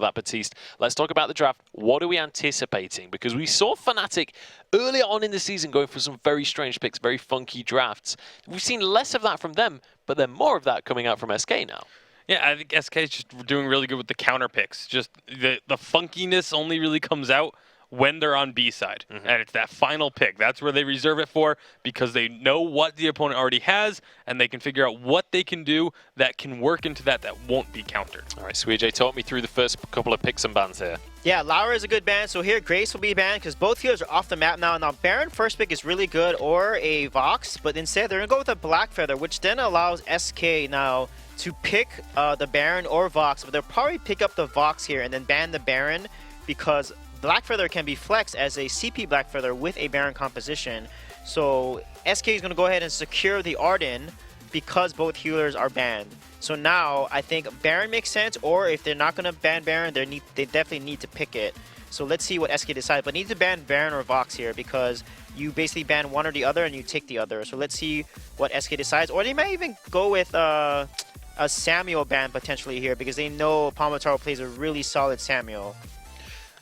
that Baptiste. Let's talk about the draft. What are we anticipating? Because we saw Fnatic earlier on in the season going for some very strange picks, very funky drafts. We've seen less of that from them, but then more of that coming out from SK now. Yeah, I think SK is just doing really good with the counter picks. Just the funkiness only really comes out when they're on B side. And it's that final pick. That's where they reserve it for, because they know what the opponent already has, and they can figure out what they can do that can work into that won't be countered. All right, Sweej, talk me through the first couple of picks and bans here. Yeah, Laura is a good ban, so here Grace will be banned because both healers are off the map now. Now Baron first pick is really good, or a Vox, but instead they're going to go with a Black Feather, which then allows SK now to pick the Baron or Vox, but they'll probably pick up the Vox here and then ban the Baron because Black Feather can be flexed as a CP Black Feather with a Baron composition. So SK is going to go ahead and secure the Arden because both healers are banned. So now I think Baron makes sense, or if they're not going to ban Baron, they definitely need to pick it. So let's see what SK decides. But need to ban Baron or Vox here because you basically ban one or the other and you take the other. So let's see what SK decides. Or they might even go with a Samuel ban potentially here because they know Palmataro plays a really solid Samuel.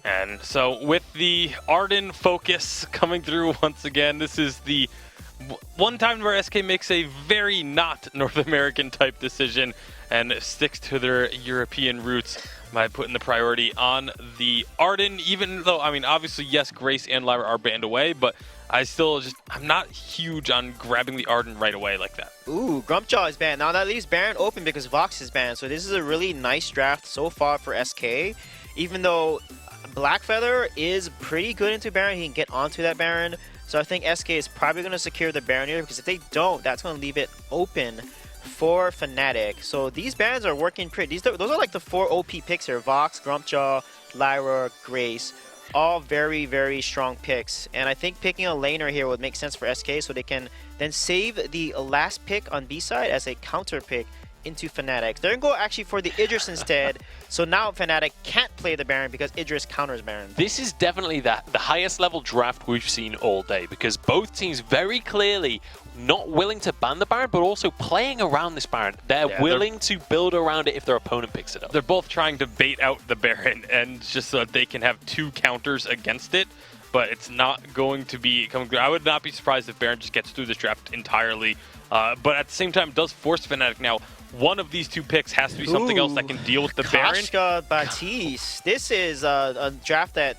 And so with the Arden focus coming through once again, this is the one time where SK makes a very not North American type decision and sticks to their European roots by putting the priority on the Arden, even though, I mean, obviously, yes, Grace and Lyra are banned away, but I'm not huge on grabbing the Arden right away like that. Ooh, Grumpjaw is banned. Now that leaves Baron open because Vox is banned. So this is a really nice draft so far for SK, even though Black Feather is pretty good into Baron. He can get onto that Baron. So I think SK is probably going to secure the Baron here because if they don't, that's going to leave it open for Fnatic. So these bans are working pretty. Those are like the 4 OP picks here. Vox, Grumpjaw, Lyra, Grace. All very, very strong picks. And I think picking a laner here would make sense for SK so they can then save the last pick on B side as a counter pick into Fnatic. They're going to go actually for the Idris instead. So now Fnatic can't play the Baron because Idris counters Baron. This is definitely the highest level draft we've seen all day because both teams very clearly not willing to ban the Baron, but also playing around this Baron. They're willing to build around it if their opponent picks it up. They're both trying to bait out the Baron and just so that they can have 2 counters against it, but it's not going to be coming through. I would not be surprised if Baron just gets through this draft entirely, but at the same time, it does force Fnatic now. One of these 2 picks has to be something else that can deal with the Baron. Kashka Baptiste. This is a draft that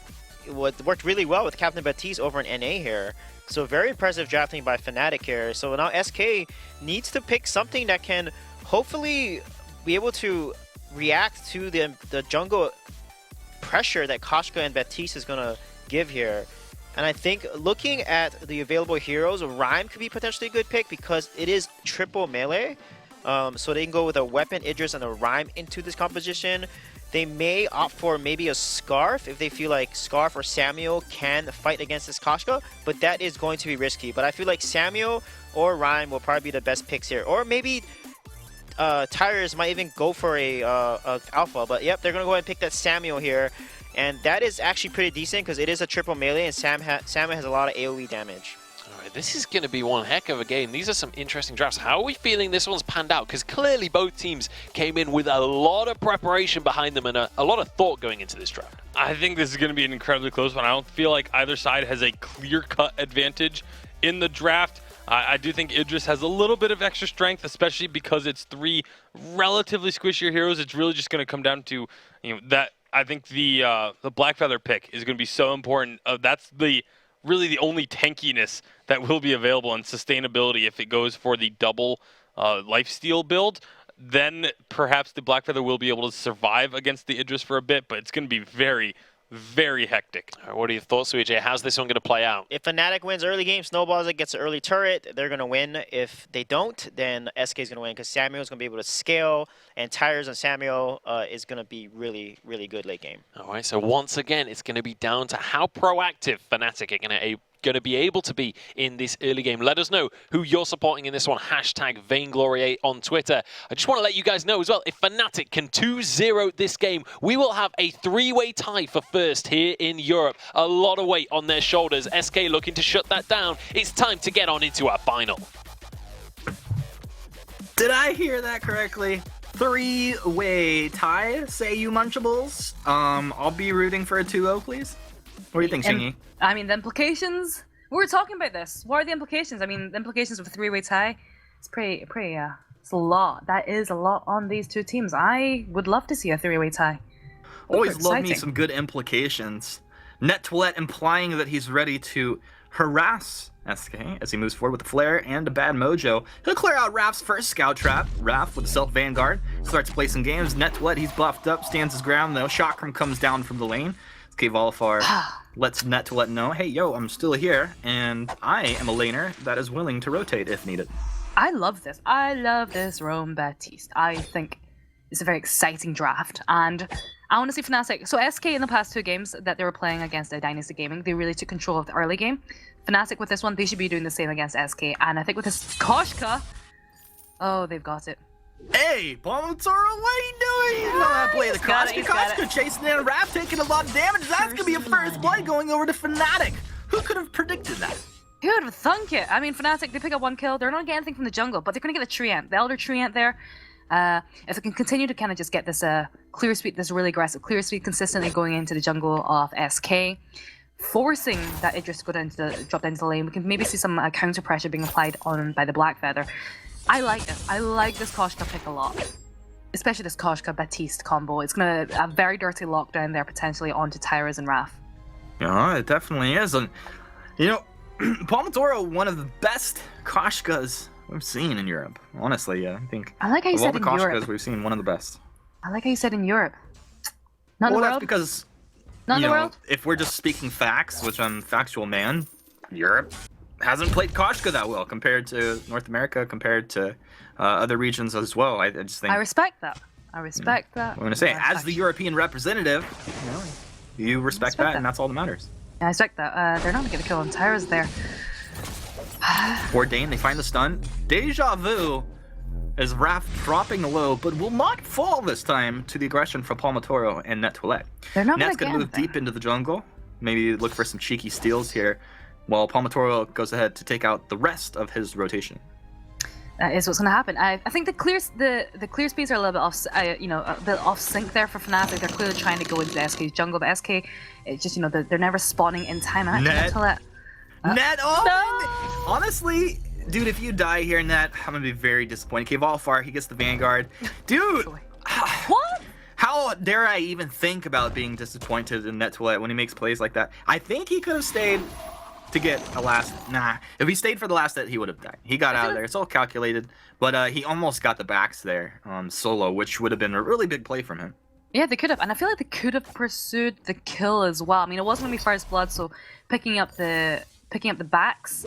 worked really well with Captain Baptiste over in NA here. So very impressive drafting by Fnatic here. So now SK needs to pick something that can hopefully be able to react to the jungle pressure that Kashka and Baptiste is going to give here. And I think looking at the available heroes, Rhyme could be potentially a good pick because it is triple melee. So they can go with a weapon, Idris, and a Rhyme into this composition. They may opt for maybe a Scarf if they feel like Scarf or Samuel can fight against this Kashka, but that is going to be risky. But I feel like Samuel or Rhyme will probably be the best picks here. Or maybe Tyrus might even go for a Alpha, but yep, they're going to go ahead and pick that Samuel here. And that is actually pretty decent because it is a triple melee and Samuel has a lot of AoE damage. All right, this is going to be one heck of a game. These are some interesting drafts. How are we feeling this one's panned out? Because clearly both teams came in with a lot of preparation behind them and a lot of thought going into this draft. I think this is going to be an incredibly close one. I don't feel like either side has a clear-cut advantage in the draft. I do think Idris has a little bit of extra strength, especially because it's 3 relatively squishier heroes. It's really just going to come down to, that. I think the Black Feather pick is going to be so important. That's really the only tankiness that will be available and sustainability if it goes for the double lifesteal build. Then perhaps the Black Feather will be able to survive against the Idris for a bit, but it's going to be very, very hectic. All right, what are your thoughts, Sweej? How's this one going to play out? If Fnatic wins early game, snowballs it, gets an early turret, they're going to win. If they don't, then SK is going to win because Samuel is going to be able to scale, and Tyrus and Samuel is going to be really, really good late game. All right, so once again, it's going to be down to how proactive Fnatic are going to be able to be in this early game. Let us know who you're supporting in this one. Hashtag Vainglory8 on Twitter. I just want to let you guys know as well, if Fnatic can 2-0 this game, we will have a 3-way tie for first here in Europe. A lot of weight on their shoulders. SK looking to shut that down. It's time to get on into our final. Did I hear that correctly? three-way tie, say you Munchables. I'll be rooting for a 2-0, please. What do you think, Shingy? I mean, the implications. We were talking about this. What are the implications? I mean, the implications of a three-way tie. It's pretty. It's a lot. That is a lot on these two teams. I would love to see a three-way tie. Always love me some good implications. Net2let implying that he's ready to harass SK as he moves forward with the flare and a bad mojo. He'll clear out Raph's first scout trap. Raph with the self Vanguard starts placing games. Net2let, he's buffed up, stands his ground though. Chakram comes down from the lane. Kvolifar lets Net2let know, hey yo, I'm still here, and I am a laner that is willing to rotate if needed. I love this. I love this Rome Baptiste. I think it's a very exciting draft, and I want to see Fnatic. So SK in the past 2 games that they were playing against Dynasty Gaming, they really took control of the early game. Fnatic with this one, they should be doing the same against SK, and I think with this Koshka, oh, they've got it. Hey, Palmatoro, what are you doing? You know how to play the Koshka chasing down Raph, taking a lot of damage. That's going to be a first blood going over to Fnatic. Who could have predicted that? Who would have thunk it? I mean, Fnatic, they pick up 1 kill. They're not getting anything from the jungle, but they're going to get the Treant, the Elder Treant there. If they can continue to kind of just get this clear speed, this really aggressive clear speed consistently going into the jungle of SK, forcing that Idris to go down to drop down to the lane, we can maybe see some counter pressure being applied on by the Black Feather. I like this. I like this Koshka pick a lot, especially this Koshka Baptiste combo. It's gonna a very dirty lockdown there potentially onto Tyras and Raph. Yeah, it definitely is, and you know, Palmatoro, one of the best Koshkas we've seen in Europe. Honestly, yeah, I think I like how you said all the in Koshkas Europe. we've seen, one of the best. I like how you said in Europe. Not in the Well, that's world. because Not in the world. if we're just speaking facts, which I'm a factual man, Europe hasn't played Koshka that well compared to North America, compared to other regions as well. I just think I respect that. I respect that. I'm gonna say, as the Actually, European representative, you respect that, and that's all that matters. I respect that. They're not gonna get a kill on Tyras there. Ordain, they find the stun. Deja vu as Raph dropping low, but will not fall this time to the aggression from Palmatoro and Net2let. They're not Net's gonna gonna get move anything. deep into the jungle, maybe look for some cheeky steals here, while Palmatoro goes ahead to take out the rest of his rotation. That is what's going to happen. I think the clear speeds are a little bit off, a bit off sync there for Fnatic. They're clearly trying to go into the SK's jungle, but SK, it's just they're never spawning in time. And Net. Net. Net, honestly, dude, if you die here, Net, I'm gonna be very disappointed. Kvolifar, he gets the Vanguard, dude. What? How dare I even think about being disappointed in Net2let when he makes plays like that? I think he could have stayed to get a last. Nah, if he stayed for the last hit, he would have died. He got out of there. It's all calculated, but he almost got the backs there solo, which would have been a really big play from him. Yeah, they could have, and I feel like they could have pursued the kill as well. I mean, it wasn't gonna be first blood, so picking up the backs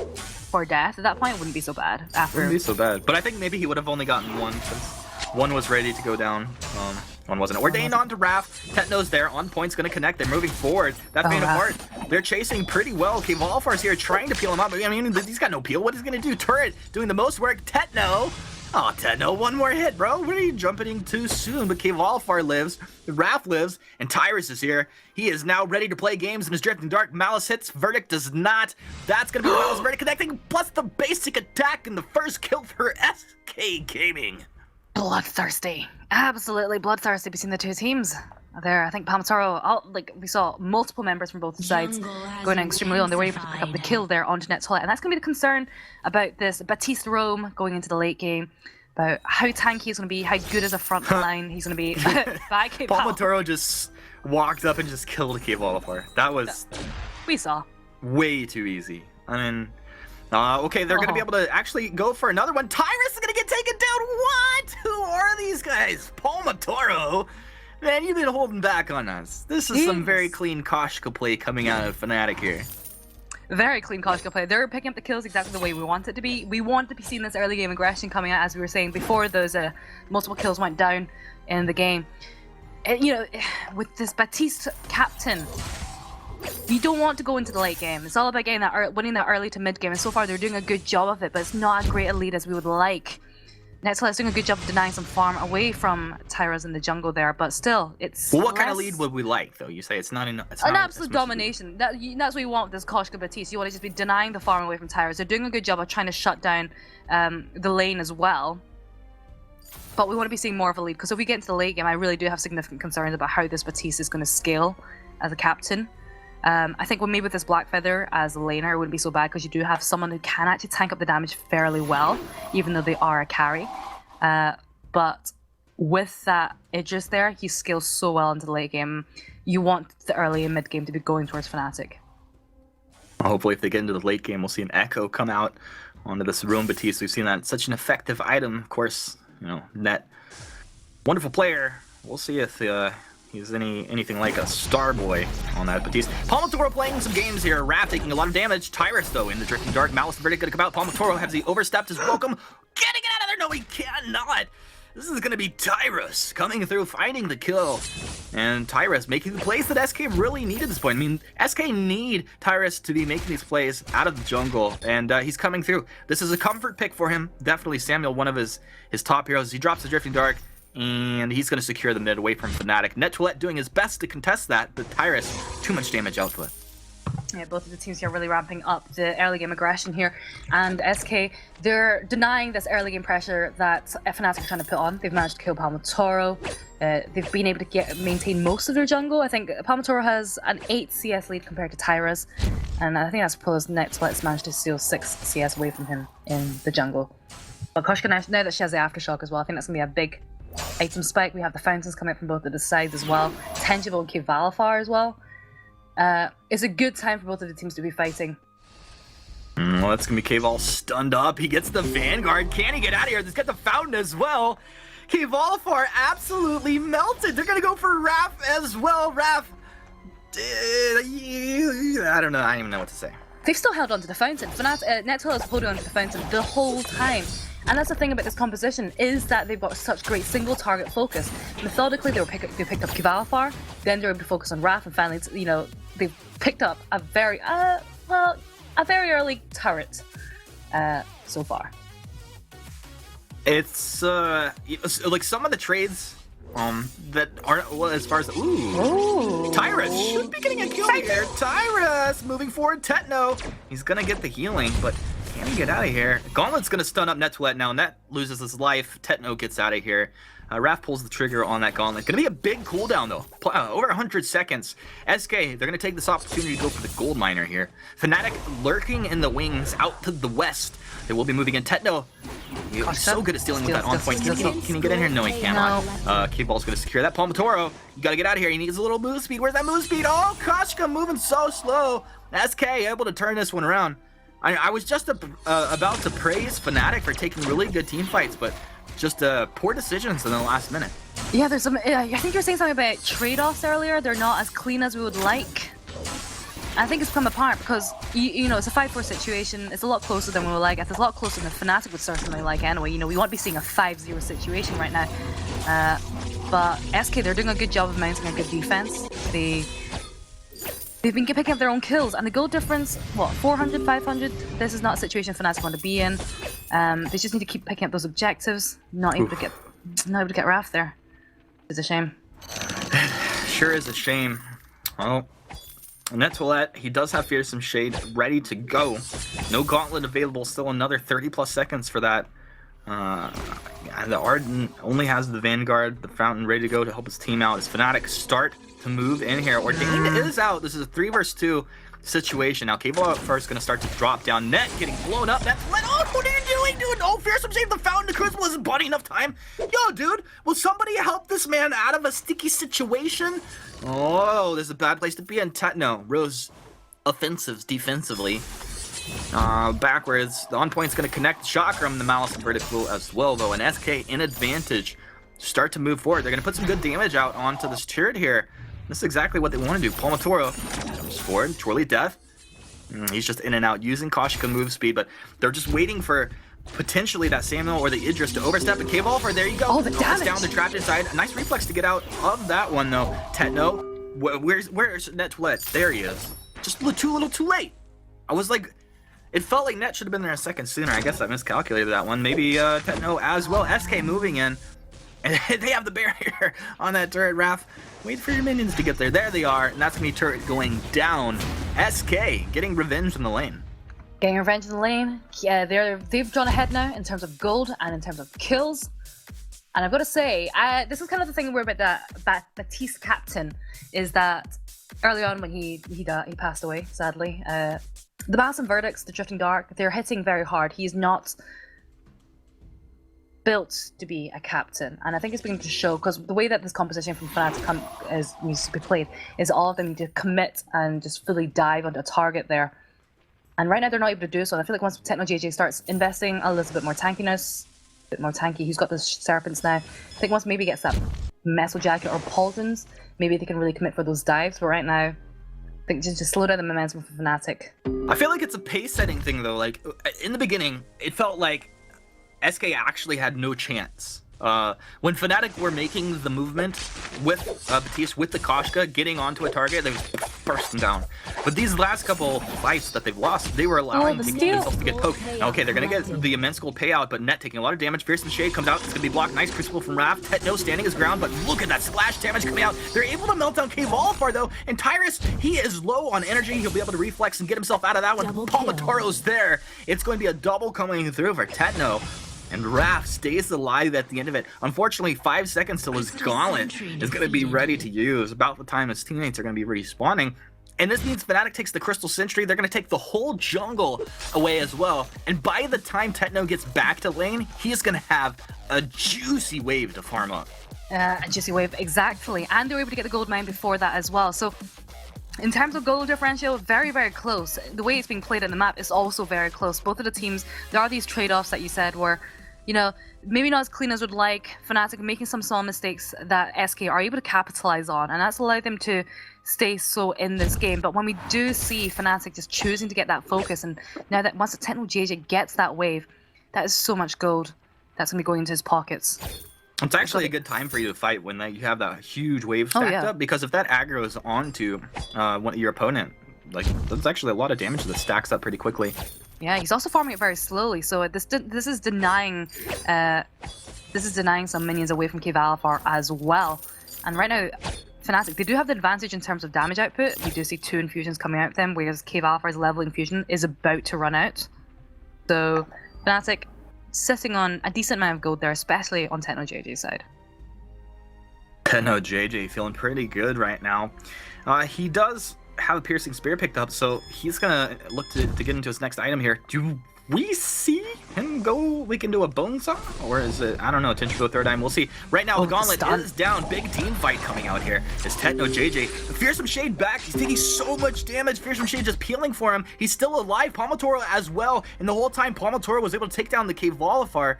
for death at that point wouldn't be so bad. Wouldn't be so bad, but I think maybe he would have only gotten one since one was ready to go down. One wasn't. Ordained onto Raph. Tetno's there. On point's going to connect. They're moving forward. That made apart. They're chasing pretty well. Kvolfar's here trying to peel him up. I mean, he's got no peel. What is he going to do? Turret doing the most work. Tetno. Oh, Tetno, one more hit, bro. What are you jumping in too soon? But Kvolfar lives. Raph lives. And Tyrus is here. He is now ready to play games in his Drifting Dark. Malice hits. Verdict does not. That's going to be Malice Verdict connecting. Plus the basic attack and the first kill for SK Gaming. Bloodthirsty, absolutely bloodthirsty between the two teams. There, I think Palmatoro, we saw multiple members from both sides going extremely well, and they were able to pick up the kill there onto Net2let, and that's going to be the concern about this Baptiste Rome going into the late game, about how tanky he's going to be, how good as a front line he's going to be. Palmatoro just walked up and just killed Kvolifar. That was we saw way too easy. I mean, okay, they're going to be able to actually go for another one. Tyrus is going to get taken down. What? Who are these guys? Palmatoro? Man, you've been holding back on us. This is some very clean Koshka play coming out of Fnatic here. Very clean Koshka play. They're picking up the kills exactly the way we want it to be. We want to be seeing this early game aggression coming out, as we were saying before those multiple kills went down in the game. And, with this Baptiste captain, you don't want to go into the late game. It's all about getting winning that early to mid game, and so far they're doing a good job of it, but it's not as great a lead as we would like. Net2let's doing a good job of denying some farm away from Tyras in the jungle there, but still, it's Well, what kind of lead would we like, though? You say it's not enough. An absolute domination. That's what you want with this Koshka Baptiste. You want to just be denying the farm away from Tyras. They're doing a good job of trying to shut down the lane as well. But we want to be seeing more of a lead, because if we get into the late game, I really do have significant concerns about how this Batiste is going to scale as a captain. I think maybe with this Black Feather as a laner, it wouldn't be so bad, because you do have someone who can actually tank up the damage fairly well, even though they are a carry. But with that Idris there, he scales so well into the late game. You want the early and mid game to be going towards Fnatic. Hopefully, if they get into the late game, we'll see an Echo come out onto this Roam Batiste. We've seen that such an effective item. Of course, Net, wonderful player. We'll see if he's anything like a star boy on that Batiste. Palmatoro playing some games here. Raph taking a lot of damage. Tyrus, though, in the Drifting Dark. Malice and Verdict going to come out. Palmatoro has he overstepped his welcome. Getting it out of there. No, he cannot. This is going to be Tyrus coming through, finding the kill. And Tyrus making the plays that SK really need at this point. I mean, SK need Tyrus to be making these plays out of the jungle, and he's coming through. This is a comfort pick for him. Definitely Samuel, one of his top heroes. He drops the Drifting Dark, and he's going to secure the mid away from Fnatic. Net2let doing his best to contest that, but Tyrus, too much damage output. Yeah, both of the teams here really ramping up the early game aggression here, and SK, they're denying this early game pressure that Fnatic are trying to put on. They've managed to kill Palmatoro. They've been able to maintain most of their jungle. I think Palmatoro has an 8 CS lead compared to Tyra's, and I think that's because Net2let's managed to steal 6 CS away from him in the jungle. But Koshka, now that she has the Aftershock as well, I think that's going to be a big item spike. We have the fountains coming up from both of the sides as well. Tangible and Kivalafar as well. It's a good time for both of the teams to be fighting. Well, that's going to be Cave all stunned up. He gets the Vanguard. Can he get out of here? He's got the Fountain as well. Kivalafar absolutely melted. They're going to go for Raph as well. Raph, I don't know. I don't even know what to say. They've still held on to the Fountain. Net2let is holding on to the Fountain the whole time. And that's the thing about this composition, is that they've got such great single target focus. Methodically, they picked up Kivalafar, then they were able to focus on Raph, and finally, they've picked up a very early turret so far. It's like some of the trades that aren't, well, as far as Tyrus should be getting a kill here. Tyrus moving forward. Tetno, he's gonna get the healing, but can he get out of here? Gauntlet's gonna stun up Net2let now. Net loses his life. Tetno gets out of here. Raph pulls the trigger on that Gauntlet. Gonna be a big cooldown though. Over 100 seconds. SK, they're gonna take this opportunity to go for the gold miner here. Fnatic lurking in the wings out to the west. They will be moving in. Tetno, he's so good at stealing with that on point. Can he get in here? No, he cannot. K-Ball's gonna secure that. Palmatoro, you gotta get out of here. He needs a little move speed. Where's that move speed? Oh, Koshka moving so slow. SK able to turn this one around. I was just about to praise Fnatic for taking really good team fights, but just poor decisions in the last minute. Yeah, there's some. I think you were saying something about trade-offs earlier. They're not as clean as we would like. I think it's come apart because you know, it's a 5-4 situation. It's a lot closer than we would like. It's a lot closer than Fnatic would certainly like anyway. You know, we want to be seeing a 5-0 situation right now. But SK, they're doing a good job of mounting a good defense. They've been picking up their own kills, and the gold difference, what, 400, 500? This is not a situation Fnatic want to be in. They just need to keep picking up those objectives. Not able to get Raph there. It's a shame. Sure is a shame. Well, Net2let, he does have Fearsome Shade ready to go. No Gauntlet available, still another 30+ seconds for that. The Ardent only has the Vanguard, the Fountain ready to go to help his team out as Fnatic start to move in here. Ordained is out. This is a 3 versus 2 situation. Now, Cable first going to start to drop down. Net getting blown up. Net2let, oh, what are you doing, dude? Oh, Fearsome Shade, the Fountain, the Crucible isn't body enough time. Yo, dude, will somebody help this man out of a sticky situation? Oh, this is a bad place to be in. Tetno, Rose offensives defensively. Backwards, the on point's going to connect Chakram, the Malice and Vertical as well, though. And SK in advantage. Start to move forward. They're going to put some good damage out onto this turret here. This is exactly what they want to do. Palmatoro jumps forward. Twirly Death. He's just in and out using Koshka move speed, but they're just waiting for potentially that Samuel or the Idris to overstep and K-Ball. There you go. Oh, the damage. Down, they're trapped inside. A nice reflex to get out of that one, though. Tetno, where's Net2let? There he is. Just a little too late. I was like, it felt like Net should have been there a second sooner. I guess I miscalculated that one. Maybe Tetno as well. SK moving in. And they have the barrier on that turret, Raph. Wait for your minions to get there. There they are, and that's going to be turret going down. SK getting revenge in the lane. Getting revenge in the lane. Yeah, they've drawn ahead now in terms of gold and in terms of kills. And I've got to say, this is kind of the thing where about Baptiste captain is that early on when he passed away, sadly, the Balance and Verdicts, the Drifting Dark, they're hitting very hard. He's not built to be a captain, and I think it's beginning to show because the way that this composition from Fnatic needs to be played is all of them need to commit and just fully dive onto a target there. And right now they're not able to do so. And I feel like once TechnoJJ starts investing a little bit more tankiness, a bit more tanky, he's got the Serpents now. I think once maybe gets that Metal Jacket or Paladins, maybe they can really commit for those dives. But right now, I think just slow down the momentum for Fnatic. I feel like it's a pace setting thing though. Like in the beginning, it felt like SK actually had no chance. When Fnatic were making the movement with Baptiste, with the Koshka, getting onto a target, they was bursting down. But these last couple fights that they've lost, they were allowing themselves to get poked. Now, okay, they're going to get the immense gold payout, but Net taking a lot of damage. Fearsome Shade comes out, it's going to be blocked. Nice Crucible from Raph. Tetno standing his ground, but look at that splash damage coming out. They're able to melt down K-Volifar though, and Tyrus, he is low on energy. He'll be able to reflex and get himself out of that one. Palmatoro's there. It's going to be a double coming through for Tetno. And Raph stays alive at the end of it. Unfortunately, 5 seconds till his gauntlet is going to be ready to use. About the time his teammates are going to be respawning. And this means Fnatic takes the Crystal Sentry. They're going to take the whole jungle away as well. And by the time Tetno gets back to lane, he is going to have a juicy wave to farm up. A juicy wave, exactly. And they were able to get the gold mine before that as well. So in terms of goal differential, very, very close. The way it's being played on the map is also very close. Both of the teams, there are these trade-offs that you said where, you know, maybe not as clean as would like. Fnatic making some small mistakes that SK are able to capitalize on, and that's allowed them to stay so in this game. But when we do see Fnatic just choosing to get that focus, and now that once the TechnoJJ gets that wave, that is so much gold that's going to be going into his pockets. It's actually a good time for you to fight when you have that huge wave stacked up, because if that aggro's onto your opponent, like, that's actually a lot of damage that stacks up pretty quickly. Yeah, he's also farming it very slowly, so this is denying some minions away from K-Volifar as well. And right now, Fnatic, they do have the advantage in terms of damage output. We do see 2 infusions coming out of them, whereas K-Volifar's level infusion is about to run out. So Fnatic sitting on a decent amount of gold there, especially on TechnoJJ's side. TechnoJJ feeling pretty good right now. He does have a Piercing Spear picked up, so he's gonna look to get into his next item here. Do we see him go like into a Bonesaw? Or is it, I don't know, Tinch go third item? We'll see. Right now, the Gauntlet is down. Big team fight coming out here. Is TechnoJJ. Fearsome Shade back. He's taking so much damage. Fearsome Shade just peeling for him. He's still alive. Palmatoro as well. And the whole time, Palmatoro was able to take down the K-Volifar.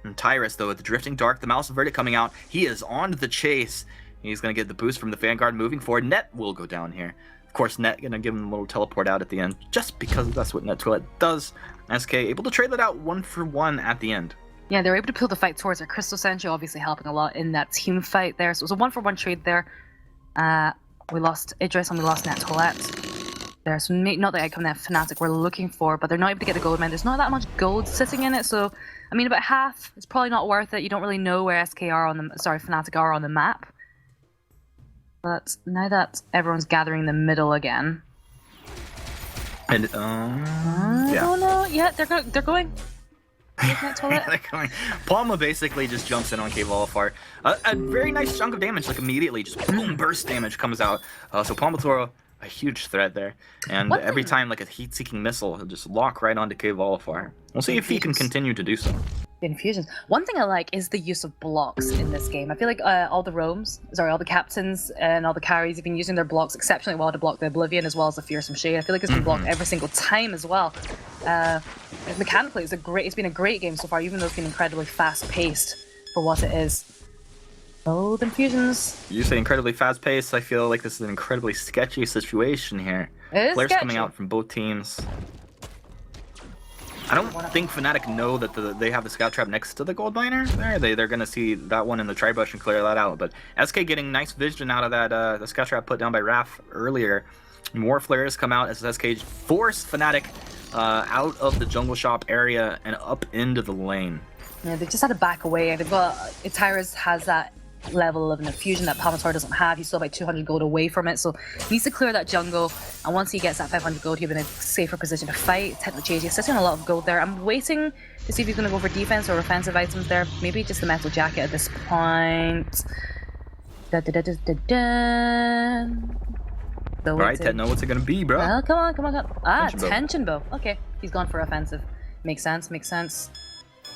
And Tyrus, though, with the Drifting Dark, the Mouse Verdict coming out, he is on the chase. He's going to get the boost from the Vanguard moving forward. Net will go down here. Of course, Net going to give him a little teleport out at the end, just because that's what Net Toilet does. SK able to trade that out 1-for-1 at the end. Yeah, they're able to pull the fight towards their Crystal Sentry, obviously helping a lot in that team fight there. So it was a 1-for-1 trade there. We lost Idris and we lost Net Toilet. There's not the outcome that Fnatic were looking for, but they're not able to get the gold mine. There's not that much gold sitting in it, so I mean, about half. It's probably not worth it. You don't really know where Fnatic are on the map. But now that everyone's gathering in the middle again. And I don't know. Yeah, they're going. They're going. Palma basically just jumps in on K-Volifar. A very nice chunk of damage, like immediately, just boom, burst damage comes out. So Palmatoro, a huge threat there. And every time, like a heat-seeking missile, he'll just lock right onto K-Volifar. We'll see if he can continue to do so. The infusions. One thing I like is the use of blocks in this game. I feel like all the captains and all the carries have been using their blocks exceptionally well to block the Oblivion as well as the Fearsome Shade. I feel like it's been blocked every single time as well. Mechanically, it's been a great game so far, even though it's been incredibly fast-paced for what it is. Oh, the infusions. You say incredibly fast-paced. I feel like this is an incredibly sketchy situation here. It is Players sketchy. coming out from both teams. I don't think Fnatic know that they have the scout trap next to the gold miner. They're gonna see that one in the tri-bush and clear that out. But SK getting nice vision out of that the scout trap put down by Raph earlier. More flares come out as SK force Fnatic out of the jungle shop area and up into the lane. Yeah, they just had to back away. They've got Tyrus has that level of an infusion that Palmator doesn't have. He's still about 200 gold away from it, so he needs to clear that jungle. And once he gets that 500 gold, he'll be in a safer position to fight. Technically, JJ sitting on a lot of gold there. I'm waiting to see if he's going to go for defense or offensive items there. Maybe just the metal jacket at this point. Alright, Tetno, what's it gonna be, bro? Well, come on. Ah, Tension bow. tension bow. Okay, he's gone for offensive. Makes sense.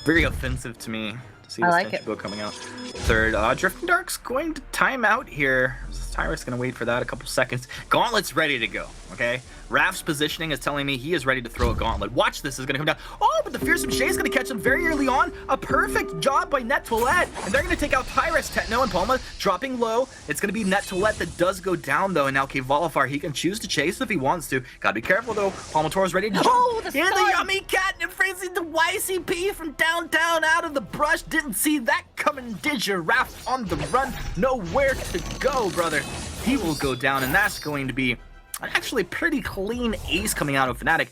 Very offensive to me to see I this like tension it. bow coming out. Third, Drifting Dark's going to time out here. Tyrus gonna wait for that a couple seconds. Gauntlet's ready to go, okay? Raph's positioning is telling me he is ready to throw a gauntlet. Watch this, is gonna come down. Oh, but the Fearsome Shade's gonna catch him very early on. A perfect job by Net Toilette. And they're gonna take out Tyrus, Tetno, and Palma dropping low. It's gonna be Net Toilette that does go down though, and now Kvalifar, he can choose to chase if he wants to. Gotta be careful though. Palmatoro's ready to jump. Oh, the Here's the stun! yummy catnip phrasing the YCP from downtown out of the brush. Didn't see that coming, did you? Raph on the run, nowhere to go, brother. He will go down, and that's going to be an actually pretty clean ace coming out of Fnatic.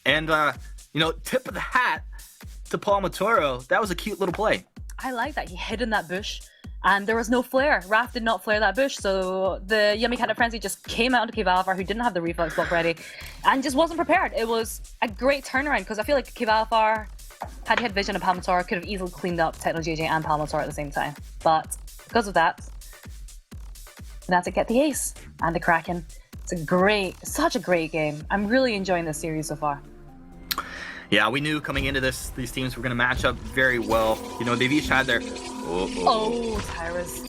And, you know, tip of the hat to Palmatoro. That was a cute little play. I like that. He hid in that bush, and there was no flare. Raph did not flare that bush, so the Yummy Catnip Frenzy just came out into Kvalifar, who didn't have the reflex block ready, and just wasn't prepared. It was a great turnaround, because I feel like Kvalifar, had he had vision of Palmator, could have easily cleaned up Techno JJ and Palmator at the same time. But because of that, Fnatic get the ace and the Kraken. It's such a great game. I'm really enjoying this series so far. Yeah, we knew coming into this, these teams were going to match up very well. You know, they've each had their... Oh, Tyrus.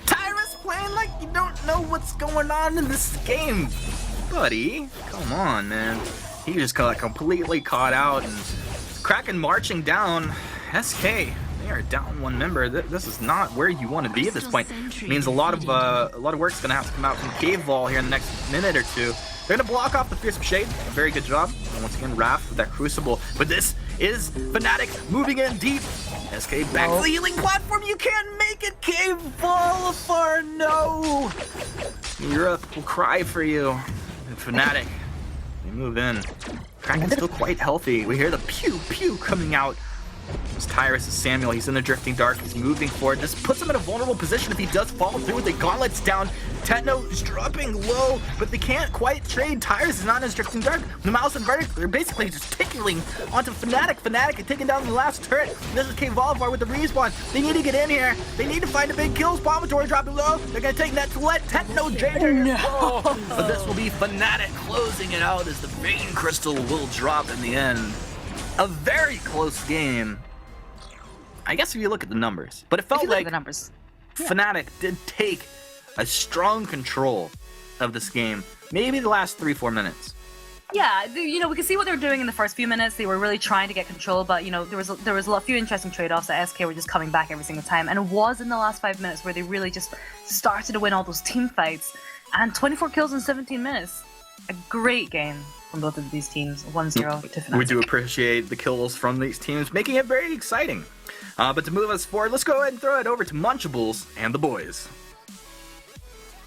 Tyrus playing like you don't know what's going on in this game. Buddy, come on, man. He just got completely caught out. And Kraken marching down. SK, they are down one member. This is not where you want to be at this point. Means a lot of work's gonna have to come out from Cave Ball here in the next minute or two. They're gonna block off the Fearsome Shade. A very good job. And once again, Raph with that Crucible. But this is Fnatic moving in deep. SK back to the healing platform. You can't make it, Cave Ball. No. Europe will cry for you. And Fnatic, they move in. Kraken's still quite healthy. We hear the pew pew coming out. It's Tyrus is Samuel. He's in the Drifting Dark. He's moving forward. This puts him in a vulnerable position if he does follow through with the gauntlets down. Tetno is dropping low, but they can't quite trade. Tyrus is not in his Drifting Dark. The Mouse and Verdict, they're basically just tickling onto Fnatic. Fnatic is taking down the last turret. This is Kvalifar with the respawn. They need to get in here. They need to find a big kills. Palmator dropping low. They're going to take that to let Tetno JJ. No. But this will be Fnatic closing it out as the Vein Crystal will drop in the end. A very close game. I guess if you look at the numbers, but it felt like the numbers. Fnatic did take a strong control of this game. Maybe the last 3-4 minutes. Yeah, you know, we can see what they were doing in the first few minutes. They were really trying to get control, but you know, there was a few interesting trade-offs that SK were just coming back every single time, and it was in the last 5 minutes where they really just started to win all those team fights. And 24 kills in 17 minutes. A great game from both of these teams. 1-0 to Fnatic. We do appreciate the kills from these teams, making it very exciting. But to move us forward, let's go ahead and throw it over to Munchables and the boys.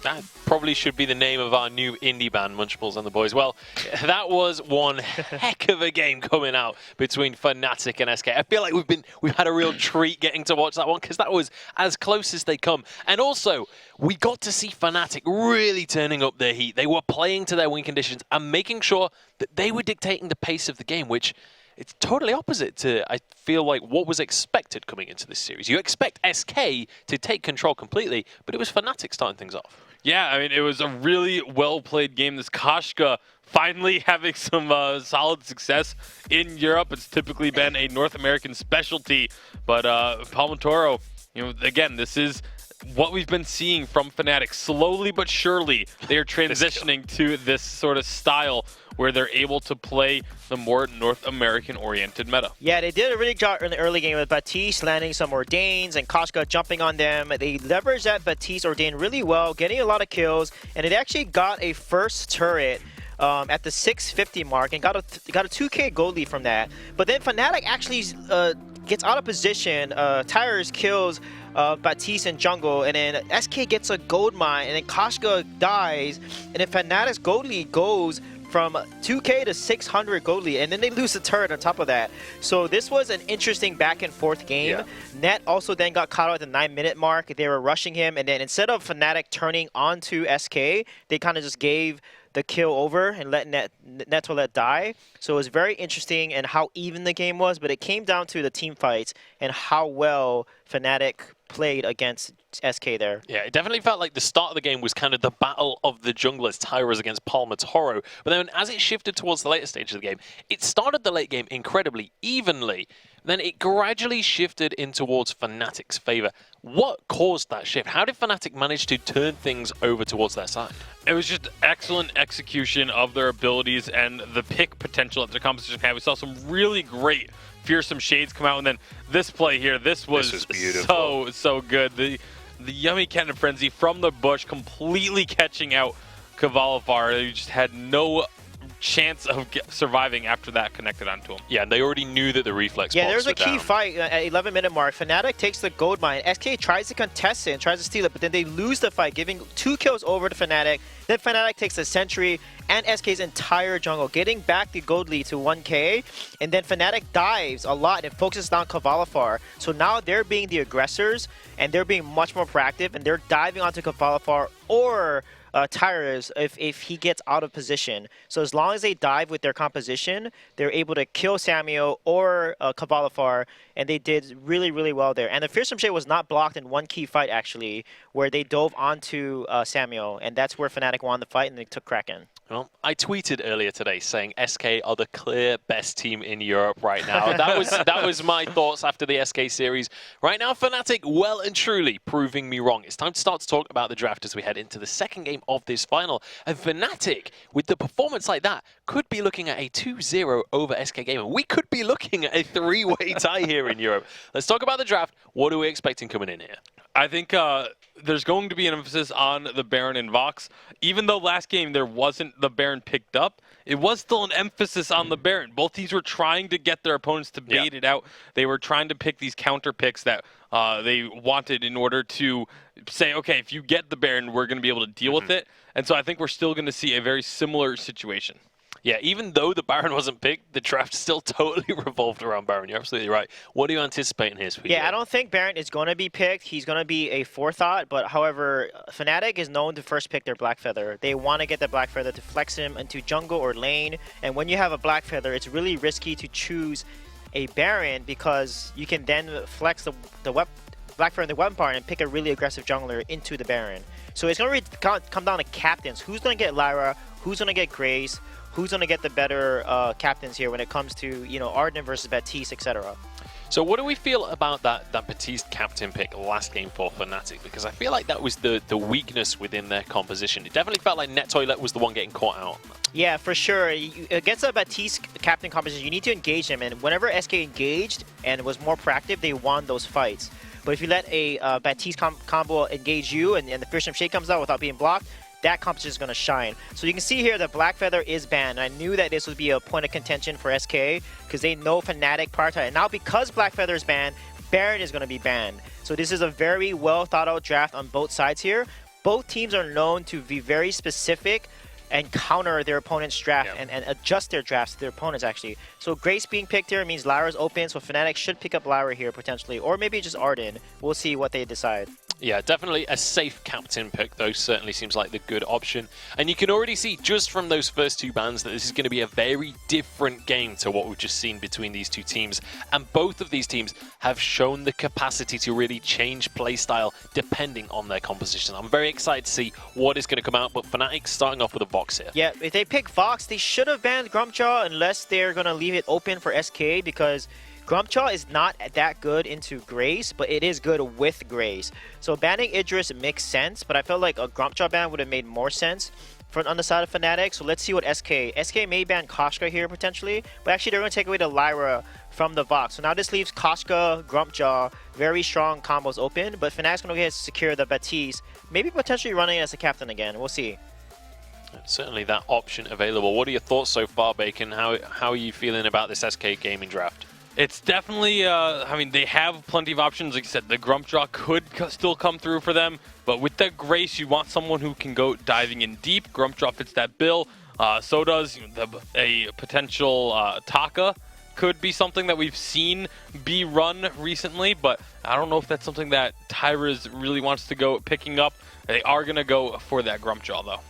That probably should be the name of our new indie band, Munchables and the Boys. Well, that was one heck of a game coming out between Fnatic and SK. I feel like we've had a real treat getting to watch that one because that was as close as they come. And also, we got to see Fnatic really turning up their heat. They were playing to their win conditions and making sure that they were dictating the pace of the game, which it's totally opposite to, I feel like, what was expected coming into this series. You expect SK to take control completely, but it was Fnatic starting things off. Yeah, I mean, it was a really well-played game. This Koshka finally having some solid success in Europe. It's typically been a North American specialty, but Palmatoro, you know, again, this is what we've been seeing from Fnatic. Slowly but surely, they are transitioning to this sort of style where they're able to play the more North American-oriented meta. Yeah, they did a really good job in the early game with Baptiste landing some Ordains and Koshka jumping on them. They leveraged that Baptiste Ordain really well, getting a lot of kills, and it actually got a first turret at the 650 mark and got a 2k gold lead from that. But then Fnatic actually gets out of position. Tyrus kills Baptiste in jungle, and then SK gets a gold mine, and then Koshka dies, and then Fnatic's gold lead goes from 2K to 600 gold lead, and then they lose the turret on top of that. So this was an interesting back and forth game. Yeah. Net also then got caught out at the 9-minute mark. They were rushing him, and then instead of Fnatic turning onto SK, they kind of just gave the kill over and let Neto die. So it was very interesting and how even the game was, but it came down to the team fights and how well Fnatic played against SK there. Yeah, it definitely felt like the start of the game was kind of the battle of the junglers, Tyra's against Palmer Toro. But then as it shifted towards the later stage of the game, it started the late game incredibly evenly. Then it gradually shifted in towards Fnatic's favor. What caused that shift? How did Fnatic manage to turn things over towards their side? It was just excellent execution of their abilities and the pick potential that the competition had. We saw some really great fearsome shades come out, and then this play here, this was beautiful. so good. The yummy Cannon Frenzy from the bush, completely catching out Cavalifar. They just had no chance of surviving after that connected onto him. Yeah, and they already knew that the reflex Yeah, bots there's a were key down. fight at 11-minute mark. Fnatic takes the gold mine. SK tries to contest it and tries to steal it, but then they lose the fight, giving 2 kills over to Fnatic. Then Fnatic takes the Sentry and SK's entire jungle, getting back the gold lead to 1K. And then Fnatic dives a lot and focuses on Cavalifar. So now they're being the aggressors, and they're being much more proactive, and they're diving onto Cavalifar or Tyrus if he gets out of position. So as long as they dive with their composition, they're able to kill Samuel or Cavalifar, and they did really, really well there. And the Fearsome Shade was not blocked in one key fight, actually, where they dove onto Samuel, and that's where Fnatic won the fight, and they took Kraken. Well, I tweeted earlier today saying SK are the clear best team in Europe right now. That was my thoughts after the SK series. Right now, Fnatic well and truly proving me wrong. It's time to start to talk about the draft as we head into the second game of this final. And Fnatic, with the performance like that, could be looking at a 2-0 over SK game. And we could be looking at a 3-way tie here in Europe. Let's talk about the draft. What are we expecting coming in here? I think there's going to be an emphasis on the Baron and Vox. Even though last game there wasn't the Baron picked up, it was still an emphasis on the Baron. Both teams were trying to get their opponents to bait it out. They were trying to pick these counter picks that they wanted in order to say, okay, if you get the Baron, we're going to be able to deal with it. And so I think we're still going to see a very similar situation. Yeah, even though the Baron wasn't picked, the draft still totally revolved around Baron. You're absolutely right. What are you anticipating here, Sweet? Yeah, I don't think Baron is going to be picked. He's going to be a forethought, but however, Fnatic is known to first pick their Black Feather. They want to get the Black Feather to flex him into jungle or lane, and when you have a Black Feather, it's really risky to choose a Baron because you can then flex the Black Feather in the weapon part and pick a really aggressive jungler into the Baron. So it's going to come down to captains. Who's going to get Lyra? Who's going to get Grace? Who's going to get the better captains here when it comes to, you know, Arden versus Baptiste, etc. So what do we feel about that Baptiste captain pick last game for Fnatic? Because I feel like that was the weakness within their composition. It definitely felt like Net Toilet was the one getting caught out. Yeah, for sure. Against a Baptiste captain composition, you need to engage him. And whenever SK engaged and was more proactive, they won those fights. But if you let a Baptiste combo engage you and the Fearsome Shade comes out without being blocked, that composition is going to shine. So you can see here that Black Feather is banned. I knew that this would be a point of contention for SK because they know Fnatic prioritize. And now because Black Feather is banned, Baron is going to be banned. So this is a very well thought out draft on both sides here. Both teams are known to be very specific and counter their opponent's draft and adjust their drafts to their opponents, actually. So Grace being picked here means Lyra's open, so Fnatic should pick up Lyra here potentially, or maybe just Arden. We'll see what they decide. Yeah, definitely a safe captain pick, though. Certainly seems like the good option. And you can already see, just from those first two bans, that this is going to be a very different game to what we've just seen between these two teams. And both of these teams have shown the capacity to really change playstyle depending on their composition. I'm very excited to see what is going to come out, but Fnatic starting off with a Vox here. Yeah, if they pick Vox, they should have banned Grumpjaw unless they're going to leave it open for SK, because Grumpjaw is not that good into Grace, but it is good with Grace. So banning Idris makes sense, but I felt like a Grumpjaw ban would have made more sense on the side of Fnatic. So let's see what SK may ban Koshka here potentially, but actually they're going to take away the Lyra from the Vox. So now this leaves Koshka, Grumpjaw, very strong combos open, but Fnatic's going to get to secure the Baptiste, maybe potentially running as a captain again. We'll see. Certainly that option available. What are your thoughts so far, Bacon? How are you feeling about this SK gaming draft? It's definitely, I mean, they have plenty of options. Like you said, the Grumpjaw could still come through for them. But with that Grace, you want someone who can go diving in deep. Grumpjaw fits that bill. So does a potential Taka. Could be something that we've seen be run recently, but I don't know if that's something that Tyra's really wants to go picking up. They are going to go for that Grumpjaw, though.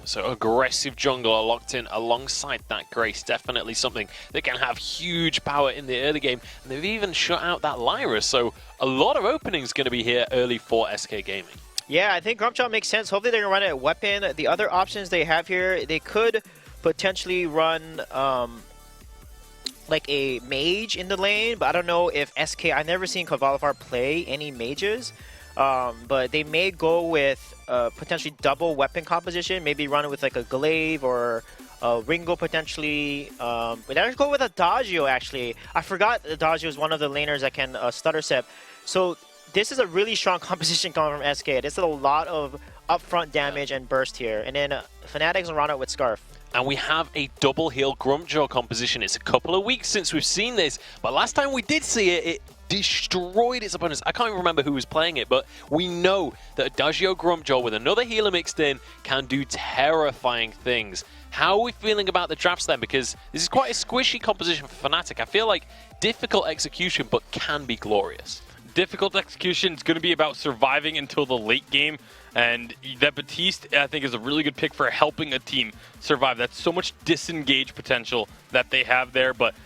So aggressive jungler locked in alongside that Grace. Definitely something that can have huge power in the early game. And they've even shut out that Lyra, so a lot of openings going to be here early for SK Gaming. Yeah, I think Grumpjaw makes sense. Hopefully they're going to run it at weapon. The other options they have here, they could potentially run like a mage in the lane, but I don't know if SK, I've never seen Kvalifar play any mages, but they may go with potentially double weapon composition, maybe run it with like a glaive or a Ringo potentially, but let's go with Adagio actually. I forgot Adagio is one of the laners that can stutter step. So this is a really strong composition coming from SK. This is a lot of upfront damage and burst here, and then Fnatic's gonna run out with Scarf. And we have a double heal Grumpjaw composition. It's a couple of weeks since we've seen this, but last time we did see it, it destroyed its opponents. I can't even remember who was playing it, but we know that Adagio Grumpjaw with another healer mixed in can do terrifying things. How are we feeling about the drafts then? Because this is quite a squishy composition for Fnatic. I feel like difficult execution, but can be glorious. Difficult execution is going to be about surviving until the late game, and that Baptiste, I think, is a really good pick for helping a team survive. That's so much disengage potential that they have there, but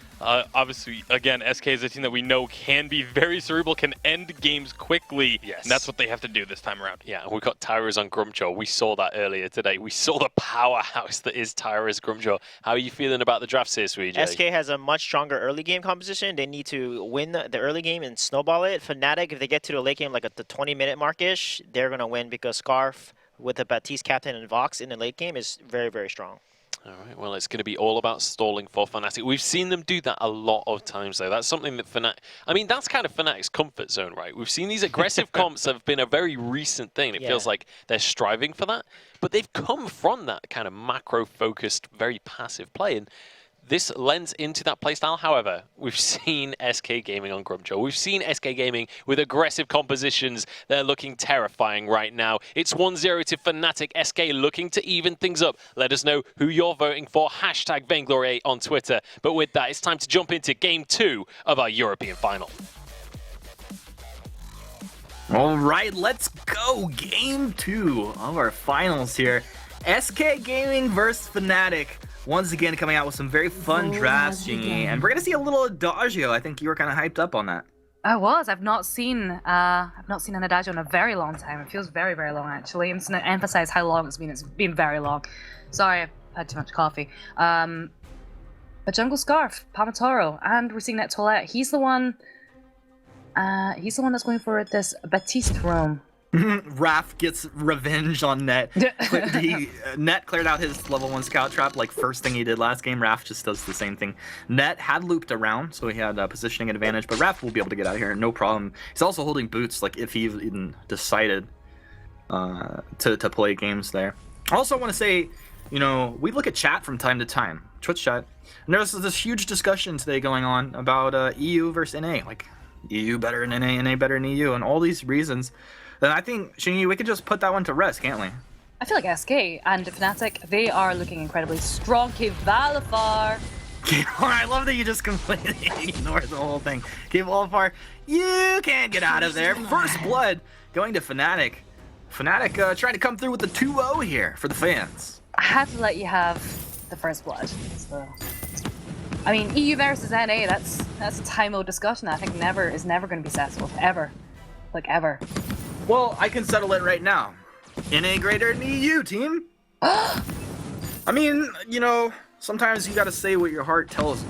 obviously, again, SK is a team that we know can be very cerebral, can end games quickly, Yes. and that's what they have to do this time around. Yeah, and we've got Tyra's on Grumpjaw. We saw that earlier today. We saw the powerhouse that is Tyra's Grumpjaw. How are you feeling about the drafts here, Sweet J? SK has a much stronger early game composition. They need to win the early game and snowball it. Fnatic, if they get to the late game like at the 20-minute mark-ish, they're going to win because Scarf with the Baptiste captain and Vox in the late game is very, very strong. All right, well, it's going to be all about stalling for Fnatic. We've seen them do that a lot of times, though. That's something that Fnatic... I mean, that's kind of Fnatic's comfort zone, right? We've seen these aggressive comps have been a very recent thing. It feels like they're striving for that. But they've come from that kind of macro-focused, very passive play. And this lends into that playstyle. However, we've seen SK Gaming on Grumpjaw. We've seen SK Gaming with aggressive compositions. They're looking terrifying right now. It's 1-0 to Fnatic. SK looking to even things up. Let us know who you're voting for. Hashtag Vainglory8 on Twitter. But with that, it's time to jump into Game 2 of our European final. All right, let's go. Game 2 of our finals here. SK Gaming versus Fnatic. Once again, coming out with some very fun drafts, Jingy, and we're gonna see a little Adagio. I think you were kind of hyped up on that. I was. I've not seen an Adagio in a very long time. It feels very, very long actually. I'm just gonna emphasize how long it's been. It's been very long. Sorry, I've had too much coffee. But Jungle Scarf, Pamatoro, and we're seeing that Toilette. He's the one. He's the one that's going for this Baptiste roam. Raph gets revenge on Net. Net cleared out his level 1 scout trap like first thing he did last game. Raph just does the same thing. Net had looped around, so he had a positioning advantage, but Raph will be able to get out of here, no problem. He's also holding boots, like if he even decided to play games there. I also want to say, you know, we look at chat from time to time, Twitch chat, and there's this huge discussion today going on about EU versus NA, like EU better than NA, NA better than EU, and all these reasons. Then I think, Shingy, we could just put that one to rest, can't we? I feel like SK and Fnatic, they are looking incredibly strong. Kvalifar. I love that you just completely ignored the whole thing. Kvalifar, you can't get out of there. First blood going to Fnatic. Fnatic trying to come through with the 2-0 here for the fans. I had to let you have the first blood. So. I mean, EU versus NA, that's a time-old discussion that I think is never going to be settled, ever. Like, ever. Well, I can settle it right now. NA greater than EU, team. I mean, you know, sometimes you gotta say what your heart tells you.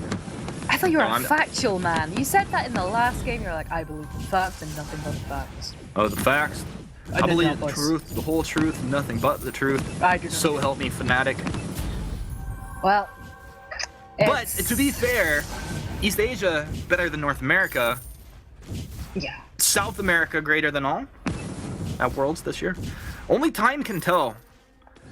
I thought you were a factual man. You said that in the last game. You're like, I believe the facts and nothing but the facts. Oh, the facts? I believe the truth, the whole truth, nothing but the truth. I do not. So help me, Fnatic. Well, but to be fair, East Asia better than North America. Yeah. South America greater than all at Worlds this year. Only time can tell.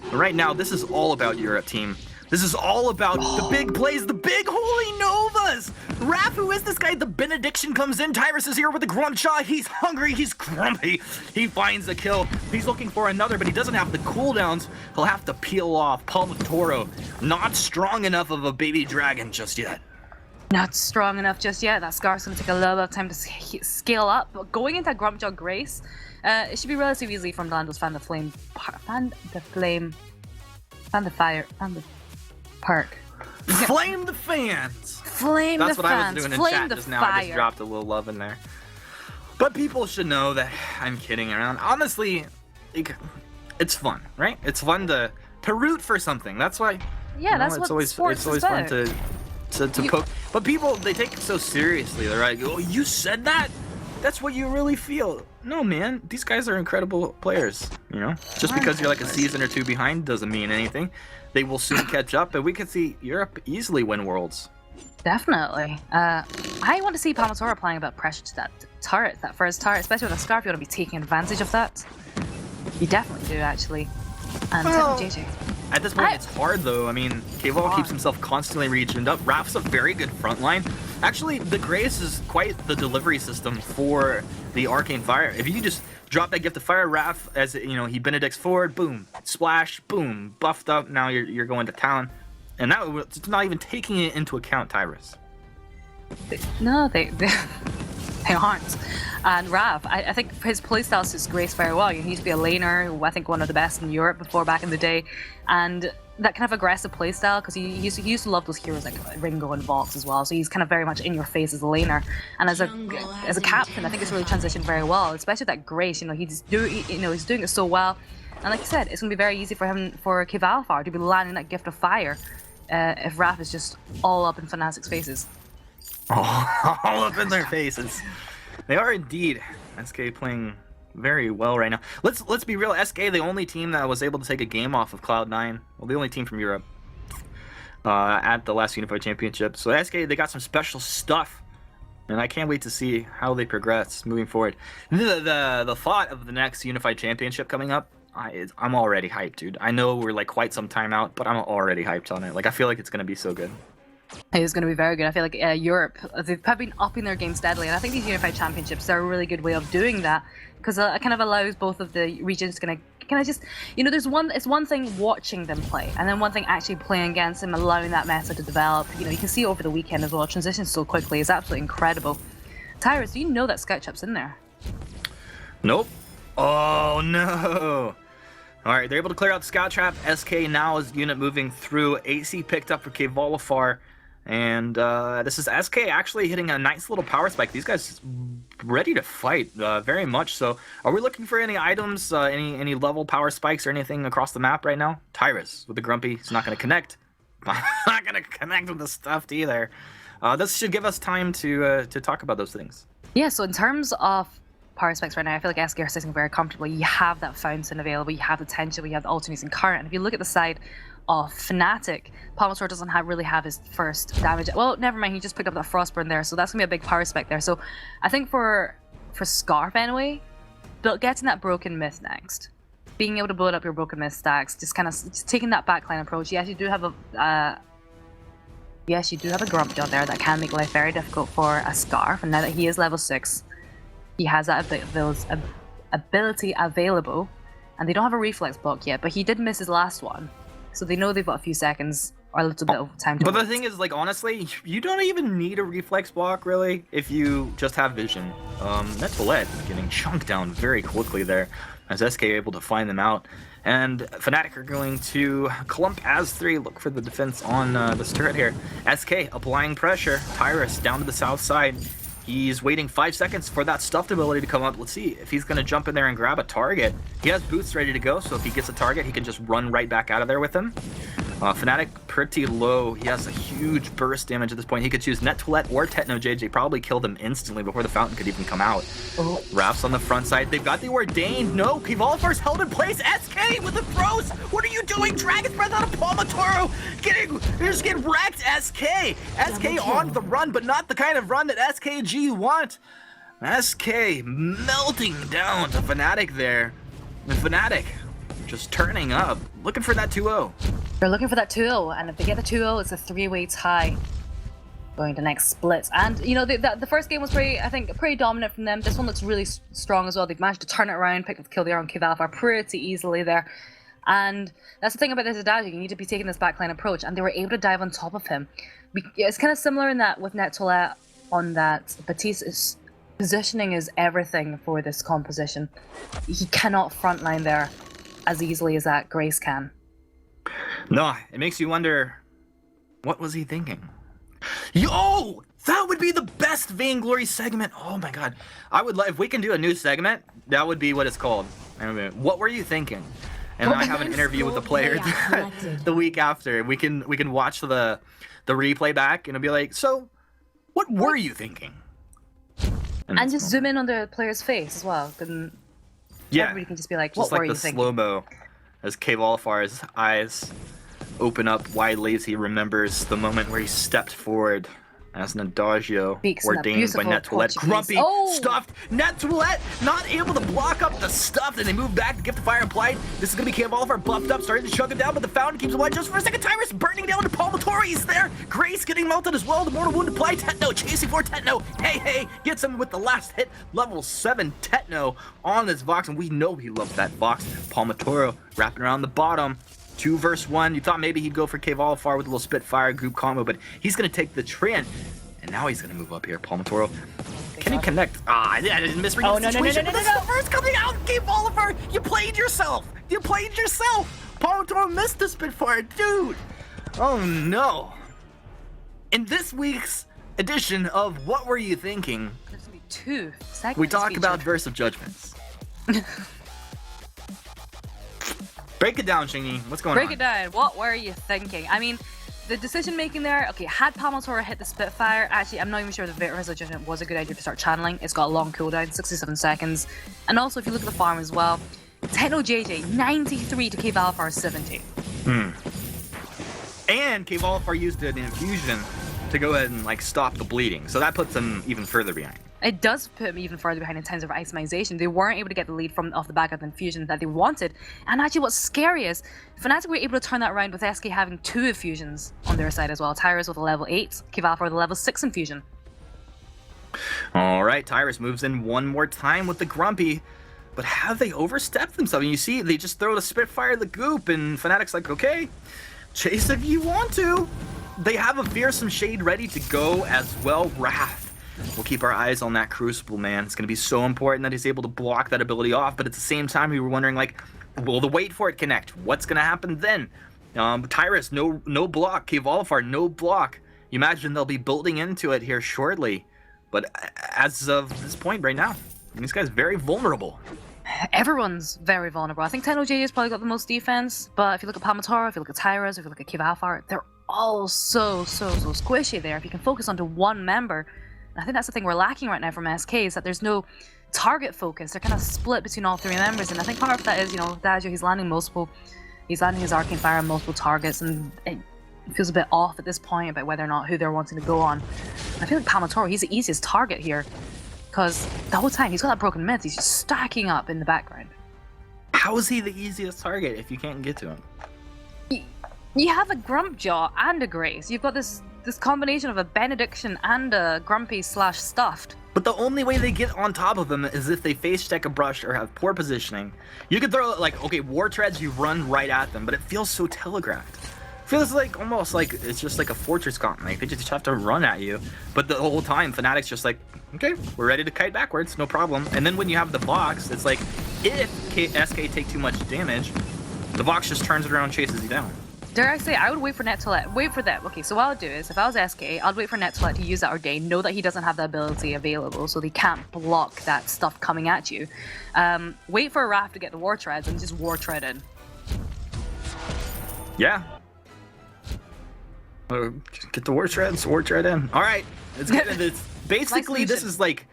But right now, this is all about Europe, team. This is all about the big plays, the big holy novas! Raph, who is this guy? The benediction comes in. Tyrus is here with a grunt shot. He's hungry, he's grumpy. He finds a kill. He's looking for another, but he doesn't have the cooldowns. He'll have to peel off. Palmatoro, not strong enough of a baby dragon just yet. Not strong enough just yet. That Scar's going to take a little bit of time to scale up. But going into Grumpjaw Grace, it should be relatively easy from Lando's Fan the Flame. Fan the Fire. Fan the Perk. Flame the fans! Flame That's the what fans. I was doing in Flame chat the just now. fire. I just dropped a little love in there. But people should know that I'm kidding around. Honestly, it's fun, right? It's fun to root for something. That's why. Yeah, that's what sports it's always is fun about. to poke. But people, they take it so seriously. They're like, "Oh, you said that? That's what you really feel." No, man. These guys are incredible players. You know, just because you're like a season or two behind doesn't mean anything. They will soon catch up, and we can see Europe easily win Worlds. Definitely. I want to see Palmatoro applying a bit of pressure to that turret, that first turret, especially with a Scarf. You want to be taking advantage of that. You definitely do, actually. And JJ. At this point, it's hard though. I mean, Kval keeps himself constantly regioned up. Raph's a very good front line. Actually, the Grace is quite the delivery system for the Arcane Fire. If you just drop that gift of fire, Raph, as you know, he benedicts forward, boom, splash, boom, buffed up. Now you're going to town, and that it's not even taking it into account, Tyrus. No, they aren't. And Rav, I think his playstyle suits Grace very well. He used to be a laner, I think one of the best in Europe before back in the day, and that kind of aggressive playstyle, because he used to love those heroes like Ringo and Vox as well. So he's kind of very much in your face as a laner, and as a captain, I think it's really transitioned very well, especially that Grace. You know, he's doing it so well, and like I said, it's gonna be very easy for Kvalfar to be landing that gift of fire if Raph is just all up in Fnatic's faces. All up in their faces. They are indeed. SK playing very well right now. Let's be real. SK, the only team that was able to take a game off of Cloud9. Well, the only team from Europe at the last Unified Championship. So SK, they got some special stuff, and I can't wait to see how they progress moving forward. The thought of the next Unified Championship coming up, I'm already hyped, dude. I know we're like quite some time out, but I'm already hyped on it. Like, I feel like it's gonna be so good. It is going to be very good. I feel like Europe, they've been upping their game steadily, and I think these Unified Championships are a really good way of doing that, because it kind of allows both of the regions to kind of just, you know, it's one thing watching them play, and then one thing actually playing against them, allowing that meta to develop. You know, you can see over the weekend as well, transitions so quickly. It's absolutely incredible. Tyrus, do you know that Scout Trap's in there? Nope. Oh no. All right, they're able to clear out the Scout Trap. SK now is unit moving through. AC picked up for Kvalfar. And this is SK actually hitting a nice little power spike. These guys ready to fight, very much so. Are we looking for any items, any level power spikes or anything across the map right now? Tyrus with the Grumpy, he's not going to connect. Not going to connect with the stuffed either. This should give us time to talk about those things. Yeah, so in terms of power spikes right now, I feel like SK are sitting very comfortable. You have that fountain available, you have the tension, you have the alternating current. And if you look at the side of Fnatic, Palmatoro doesn't really have his first damage. Well, never mind, he just picked up that Frostburn there, so that's gonna be a big power spike there. So I think for Scarf anyway, getting that Broken Myth next, being able to build up your Broken Myth stacks, just taking that backline approach. Yes, you do have a Grumpjaw there that can make life very difficult for a Scarf, and now that he is level 6, he has that ability available, and they don't have a reflex block yet, but he did miss his last one. So they know they've got a few seconds or a little bit of time to But the thing is, like, honestly, you don't even need a reflex block, really, if you just have vision. Netolette getting chunked down very quickly there, as SK able to find them out. And Fnatic are going to clump as 3, look for the defense on this turret here. SK applying pressure, Tyrus down to the south side. He's waiting 5 seconds for that stuffed ability to come up. Let's see if he's going to jump in there and grab a target. He has boots ready to go, so if he gets a target, he can just run right back out of there with him. Fnatic pretty low. He has a huge burst damage at this point. He could choose Netolette or Techno JJ, probably kill them instantly before the fountain could even come out. Raph's on the front side. They've got the Ordained. No, Kvalfar's held in place. SK with the throws. What are you doing? Dragon's Breath out of Palmatoro. Just get wrecked, SK. SK on the run, but not the kind of run that SKG want. SK melting down to Fnatic there. And Fnatic just turning up, looking for that 2-0. They're looking for that 2-0, and if they get the 2-0, it's a 3-way tie going to next splits. And you know, the first game was pretty dominant from them. This one looks really strong as well. They've managed to turn it around, pick up the kill there on Kivalfar pretty easily there. And that's the thing about this Adagio, you need to be taking this backline approach, and they were able to dive on top of him. It's kind of similar in that with Net2let on that Batiste's positioning is everything for this composition. He cannot frontline there as easily as that Grace can. No, it makes you wonder, what was he thinking? Yo, that would be the best Vainglory segment. Oh my god. I would if we can do a new segment, that would be what it's called. What were you thinking? And then I have an interview with the player the week after. We can watch the replay back and it'll be like, so what were you thinking? And just zoom in on the player's face as well. Then everybody can just be like, what just like were you the thinking? slow-mo as Kvalfar's eyes open up widely as he remembers the moment where he stepped forward as an Adagio ordained by Net2let. Grumpy, stuffed, Net2let not able to block up the stuff, and they move back to Gift of Fire applied. This is going to be Kvalfar buffed up, starting to chug it down, but the Fountain keeps alive just for a second. Tyrus burning down to Palmatori, he's there. Grace getting melted as well. The Mortal Wound applied. Tetno chasing for Tetno. Hey, gets him with the last hit. Level 7 Tetno on this Vox, and we know he loves that Vox. Palmatoro wrapping around the bottom. 2 versus 1. You thought maybe he'd go for Kvalfar with a little Spitfire group combo, but he's going to take the Treant, and now he's going to move up here. Palmatoro, can he connect? I didn't misread the situation. No. The first coming out, Kvalfar, you played yourself. Palmatoro missed the Spitfire, dude. Oh no. In this week's edition of What Were You Thinking, There's going to be 2 segments we talk about featured. Verse of Judgments. Break it down, Shingy. What's going on? Break it down. What were you thinking? I mean, the decision making there, okay, had Palmatora hit the Spitfire, actually, I'm not even sure the Verse of Judgment was a good idea to start channeling. It's got a long cooldown, 67 seconds. And also, if you look at the farm as well, Techno JJ, 93 to Kvalfar 70. And Kvalfar used an infusion to go ahead and like stop the bleeding, so that puts him even further behind. It does put him even further behind in terms of itemization. They weren't able to get the lead off the back of the infusion that they wanted. And actually what's scary is Fnatic were able to turn that around with SK having 2 infusions on their side as well. Tyrus with a level 8, Kvalfar with a level 6 infusion. Alright, Tyrus moves in one more time with the Grumpy. But have they overstepped themselves? And you see, they just throw the Spitfire the goop, and Fnatic's like, okay, chase if you want to. They have a fearsome shade ready to go as well. Wrath. We'll keep our eyes on that Crucible, man. It's going to be so important that he's able to block that ability off, but at the same time, we were wondering, like, will the Wait For It connect? What's going to happen then? Tyrus, no block. Kvalfar, no block. You imagine they'll be building into it here shortly, but as of this point right now, this guy's very vulnerable. Everyone's very vulnerable. I think Techno JJ has probably got the most defense, but if you look at Palmatora, if you look at Tyrus, if you look at Kvalfar, they're all so squishy there. If you can focus onto one member, I think that's the thing we're lacking right now from SK, is that there's no target focus. They're kind of split between all 3 members, and I think part of that is, you know, Adagio, he's landing his Arcane Fire on multiple targets, and it feels a bit off at this point about whether or not who they're wanting to go on. I feel like Palmatora, he's the easiest target here, because the whole time he's got that broken myth, he's just stacking up in the background. How is he the easiest target if you can't get to him? You have a Grumpjaw and a Grace. You've got this combination of a Benediction and a Grumpy / stuffed. But the only way they get on top of him is if they face check a brush or have poor positioning. You could throw, like, okay, War Treads, you run right at them, but it feels so telegraphed. Feels like almost like it's just like a fortress comp. Like they just have to run at you. But the whole time, Fnatic's just like, okay, we're ready to kite backwards, no problem. And then when you have the Vox, it's like, if SK take too much damage, the Vox just turns it around and chases you down. Dare I say, I would wait for Net2let. Wait for that. Okay, so what I'll do is, if I was SK, I'd wait for Net2let to use that Ordain, know that he doesn't have the ability available, so they can't block that stuff coming at you. Wait for a Wrath to get the War Treads and just War Tread in. Yeah. Get the War Tread in. Alright, let's get into this. Basically, this is like,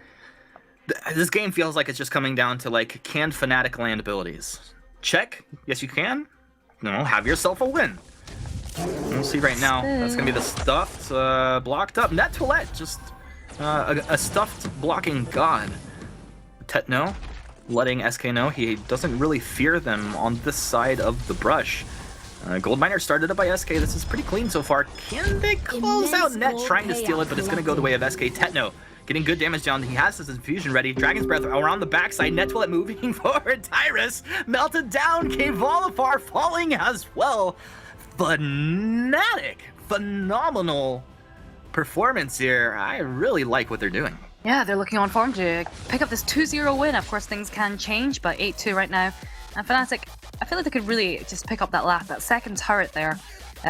this game feels like it's just coming down to like, can Fnatic land abilities? Check. Yes, you can. No, have yourself a win. We'll see right now. That's gonna be the stuffed, blocked up. Net2let, just a stuffed blocking god. Tetno, letting SK know he doesn't really fear them on this side of the brush. Gold Miner started up by SK. This is pretty clean so far. Can they close out net trying to steal it, but it's going to go the way of SK. Techno getting good damage down. He has his infusion ready. Dragon's Breath around the backside. Nettoilette moving forward. Tyrus melted down. Kvolifar falling as well. Fnatic. Phenomenal performance here. I really like what they're doing. Yeah, they're looking on form to pick up this 2-0 win. Of course, things can change, but 8-2 right now. And Fnatic, I feel like they could really just pick up that second turret there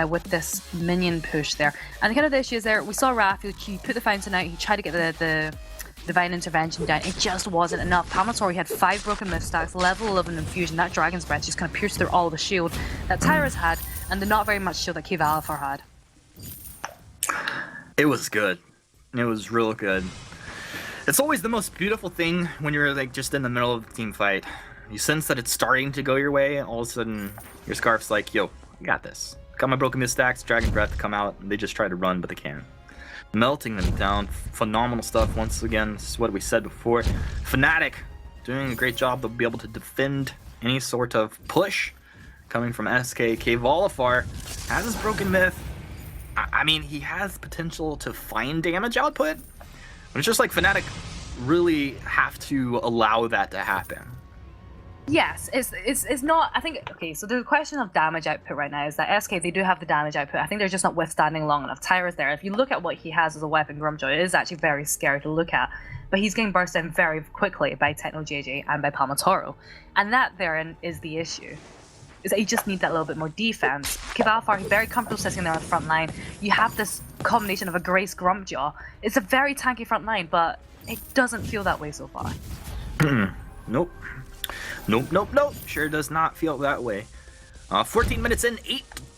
with this minion push there. And kind of the issue is there, we saw Raph, he put the fountain out, he tried to get the Divine Intervention down. It just wasn't enough. Palmator, he had 5 broken myth stacks, level 11 infusion. That Dragon's Breath just kind of pierced through all the shield that Tyrus had, and the not very much shield that Kvolifar had. It was good. It was real good. It's always the most beautiful thing when you're like just in the middle of the team fight. You sense that it's starting to go your way, and all of a sudden your Scarf's like, yo, I got this. Got my broken mid stacks, Dragon Breath come out, and they just try to run, but they can't. Melting them down. Phenomenal stuff once again. This is what we said before. Fnatic doing a great job. They'll be able to defend any sort of push coming from SK. Kvolifar has his broken myth. I mean, he has potential to find damage output, but it's just like Fnatic really have to allow that to happen. Yes, it's not, I think, okay, so the question of damage output right now is that SK, they do have the damage output. I think they're just not withstanding long enough. Tyrus there, if you look at what he has as a weapon, Grumjoy, it is actually very scary to look at. But he's getting burst down very quickly by TechnoJJ and by Palmatoro. And that therein is the issue. Is that you just need that little bit more defense. Kvolifar, very comfortable sitting there on the front line. You have this combination of a Grace Grumpjaw. It's a very tanky front line, but it doesn't feel that way so far. Nope. Nope. Sure does not feel that way. 14 minutes in,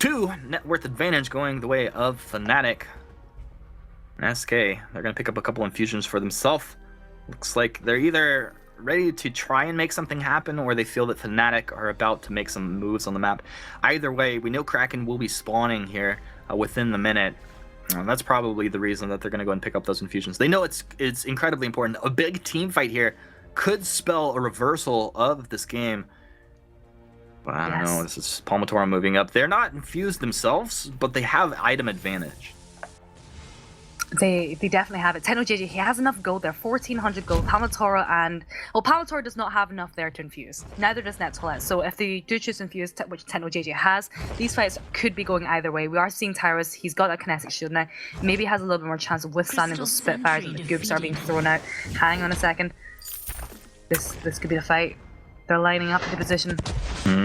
8-2. Net worth advantage going the way of Fnatic. SK, they're going to pick up a couple infusions for themselves. Looks like they're either ready to try and make something happen, or they feel that Fnatic are about to make some moves on the map. Either way, we know Kraken will be spawning here within the minute. That's probably the reason that they're going to go and pick up those infusions. They know it's incredibly important. A big team fight here could spell a reversal of this game. But I don't know. This is Palmatora moving up. They're not infused themselves, but they have item advantage. They definitely have it. TechnoJJ, he has enough gold there, 1400 gold. Palmatora and... Well, Palmatora does not have enough there to infuse. Neither does Nettoilette. So if they do choose to infuse, which TechnoJJ has, these fights could be going either way. We are seeing Tyrus, he's got that kinetic shield now. Maybe has a little bit more chance of withstanding those Spitfires and the goops are being thrown out. Hang on a second. This could be the fight. They're lining up into position.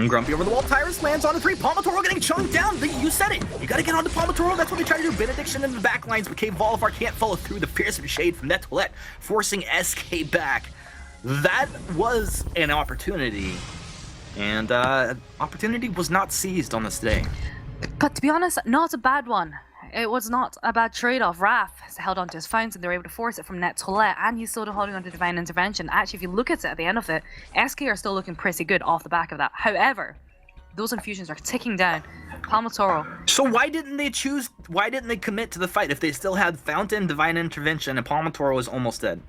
Grumpy over the wall. Tyrus lands on a 3. Palmatoro getting chunked down. You said it. You got to get onto Palmatoro. That's what they try to do. Benediction into the back lines, but Kvolifar can't follow through the fearsome shade from Nettoilette, forcing SK back. That was an opportunity, and opportunity was not seized on this day. But to be honest, not a bad one. It was not a bad trade-off. Raph held onto his fountain. They were able to force it from Nettoilette, and he's still holding onto Divine Intervention. Actually, if you look at it at the end of it, SK are still looking pretty good off the back of that. However, those infusions are ticking down. Palmatoro. So why didn't they commit to the fight if they still had Fountain, Divine Intervention, and Palmatoro was almost dead?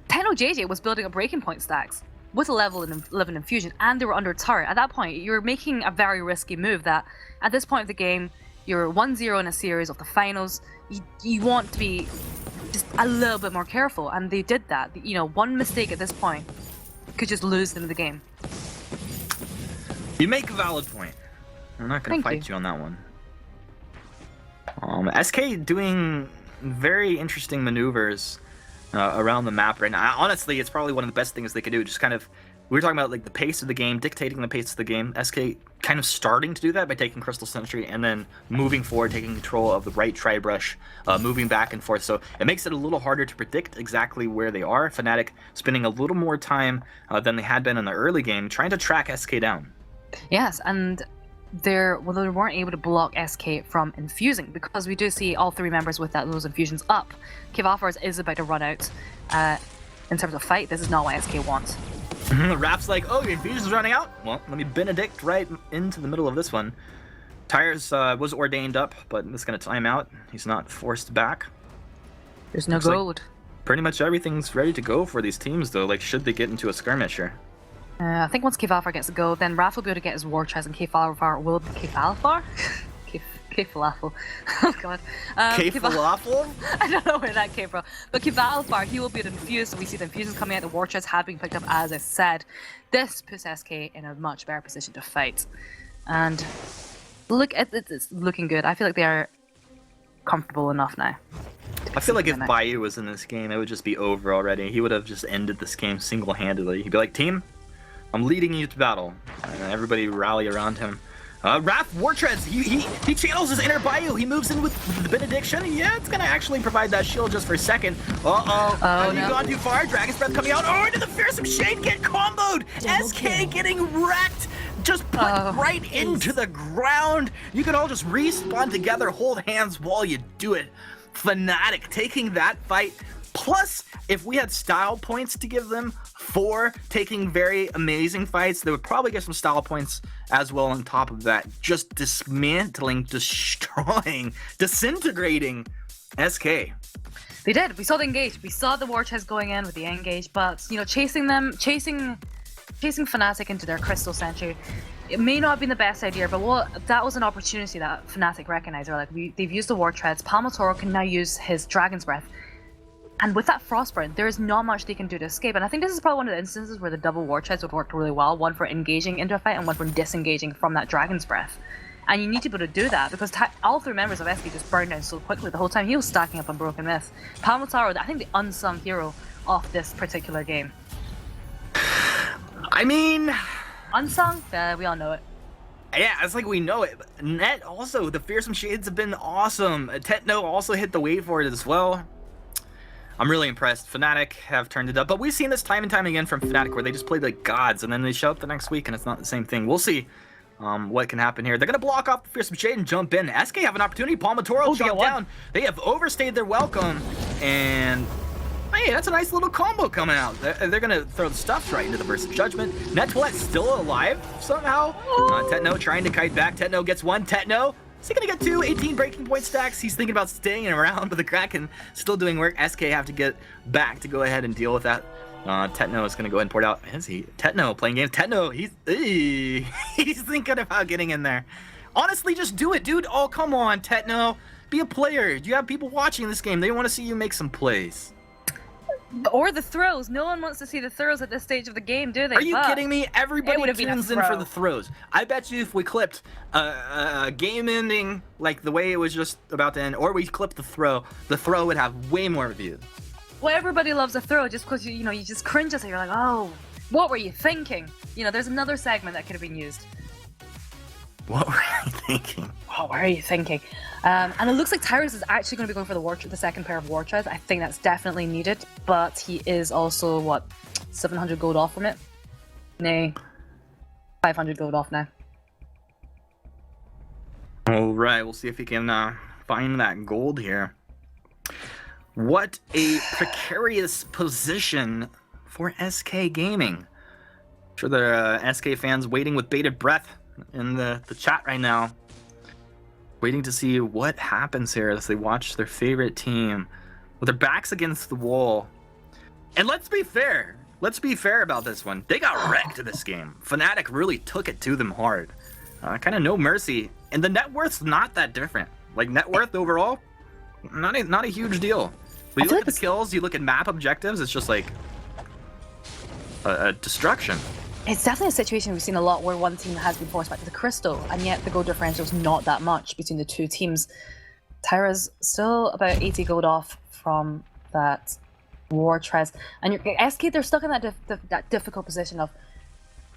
TechnoJJ was building up breaking point stacks with a level 11 infusion, and they were under turret. At that point, you're making a very risky move that, at this point of the game, you're 1-0 in a series of the finals. You want to be just a little bit more careful, and they did that. You know, one mistake at this point could just lose them the game. You make a valid point. I'm not going to fight you on that one. SK doing very interesting maneuvers around the map right now. Honestly, it's probably one of the best things they could do. Just kind of, we were talking about like the pace of the game, dictating the pace of the game. SK kind of starting to do that by taking Crystal Sentry and then moving forward, taking control of the right tri-brush, moving back and forth. So it makes it a little harder to predict exactly where they are. Fnatic spending a little more time than they had been in the early game trying to track SK down. Yes, and they weren't able to block SK from infusing, because we do see all 3 members with those infusions up. Kvolifar is about to run out. In terms of fight, this is not what SK wants. Rap's like, oh, your infusion's running out? Well, let me Benedict right into the middle of this one. Tyrus was ordained up, but it's going to time out. He's not forced back. There's no gold. Like pretty much everything's ready to go for these teams, though. Like, should they get into a skirmish here? I think once Kefalfar gets a go, then Raph will be able to get his War Chest, and Kefalfar will be Kefalfar? K-Falafel. Oh god. K-Falafel? I don't know where that came from. But Kefalfar, he will be able to infuse, so we see the infusions coming out, the War Chest had been picked up, as I said. This puts SK in a much better position to fight. And look, it's looking good. I feel like they are comfortable enough now. I feel like if Bayou was in this game, it would just be over already. He would have just ended this game single-handedly. He'd be like, team, I'm leading you to battle. And everybody rally around him. Raph Wartreads, he channels his inner Bayou. He moves in with the Benediction. Yeah, it's gonna actually provide that shield just for a second. Have you gone too far? Dragon's Breath coming out. Oh, into the Fearsome Shade, get comboed. SK getting wrecked. Just put right into the ground. You can all just respawn together, hold hands while you do it. Fnatic taking that fight. Plus, if we had style points to give them for taking very amazing fights, they would probably get some style points as well on top of that. Just dismantling, destroying, disintegrating SK. They did. We saw the engage. We saw the War Chest going in with the engage, but you know, chasing Fnatic into their Crystal Sentry, it may not have been the best idea, but that was an opportunity that Fnatic recognized. They're like, they've used the War Treads. Palmatoro can now use his Dragon's Breath. And with that Frostburn, there is not much they can do to escape. And I think this is probably one of the instances where the double War Treads would work really well. One for engaging into a fight and one for disengaging from that Dragon's Breath. And you need to be able to do that because all three members of SK just burned down so quickly the whole time he was stacking up on Broken Myth. Palmataro, I think the unsung hero of this particular game. I mean... Unsung? We all know it. Yeah, it's like we know it. Net also, the Fearsome Shades have been awesome. Tetno also hit the wave for it as well. I'm really impressed. Fnatic have turned it up, but we've seen this time and time again from Fnatic where they just play like gods and then they show up the next week and it's not the same thing. We'll see what can happen here. They're going to block off the Fearsome Shade and jump in. SK have an opportunity. Palmatoro jump down. They have overstayed their welcome and hey, that's a nice little combo coming out. They're going to throw the stuff right into the Burst of Judgment. Nettoilette still alive somehow. Tetno trying to kite back. Tetno gets one. Tetno. Is he going to get two 18 breaking point stacks? He's thinking about staying around, but the Kraken still doing work. SK have to get back to go ahead and deal with that. Tetno is going to go ahead and port out. Is he? Tetno playing games. Tetno, he's thinking about getting in there. Honestly, just do it, dude. Oh, come on, Tetno. Be a player. You have people watching this game. They want to see you make some plays. Or the throws. No one wants to see the throws at this stage of the game, do they? Are you kidding me? Everybody tunes in for the throws. I bet you if we clipped a game ending like the way it was just about to end, or we clipped the throw would have way more views. Well, everybody loves a throw just because you just cringe at it. You're like, oh, what were you thinking? You know, there's another segment that could have been used. What were you thinking? What were you thinking? And it looks like Tyrus is actually going to be going for the second pair of War Treads. I think that's definitely needed, but he is also, what, 700 gold off from it? Nay, 500 gold off now. Alright, we'll see if he can find that gold here. What a precarious position for SK Gaming. I'm sure there are SK fans waiting with bated breath in the chat right now, waiting to see what happens here as they watch their favorite team with their backs against the wall. And let's be fair about this one. They got wrecked in this game. Fnatic really took it to them hard. Kind of no mercy. And the net worth's not that different. Like, net worth overall, not a huge deal. But you look at the kills, you look at map objectives, it's just like a destruction. It's definitely a situation we've seen a lot where one team has been forced back to the Crystal, and yet the gold differential is not that much between the two teams. Tyra's still about 80 gold off from that War Treads. And SK, they're stuck in that difficult position of,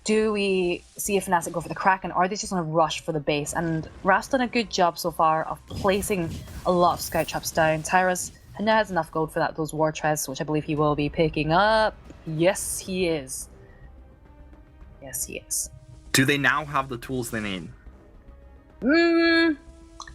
do we see a Fnatic go for the Kraken, or are they just going to rush for the base? And Raf's done a good job so far of placing a lot of scout traps down. Tyra's now has enough gold for those War Treads, which I believe he will be picking up. Yes, he is. Yes, he is. Do they now have the tools they need?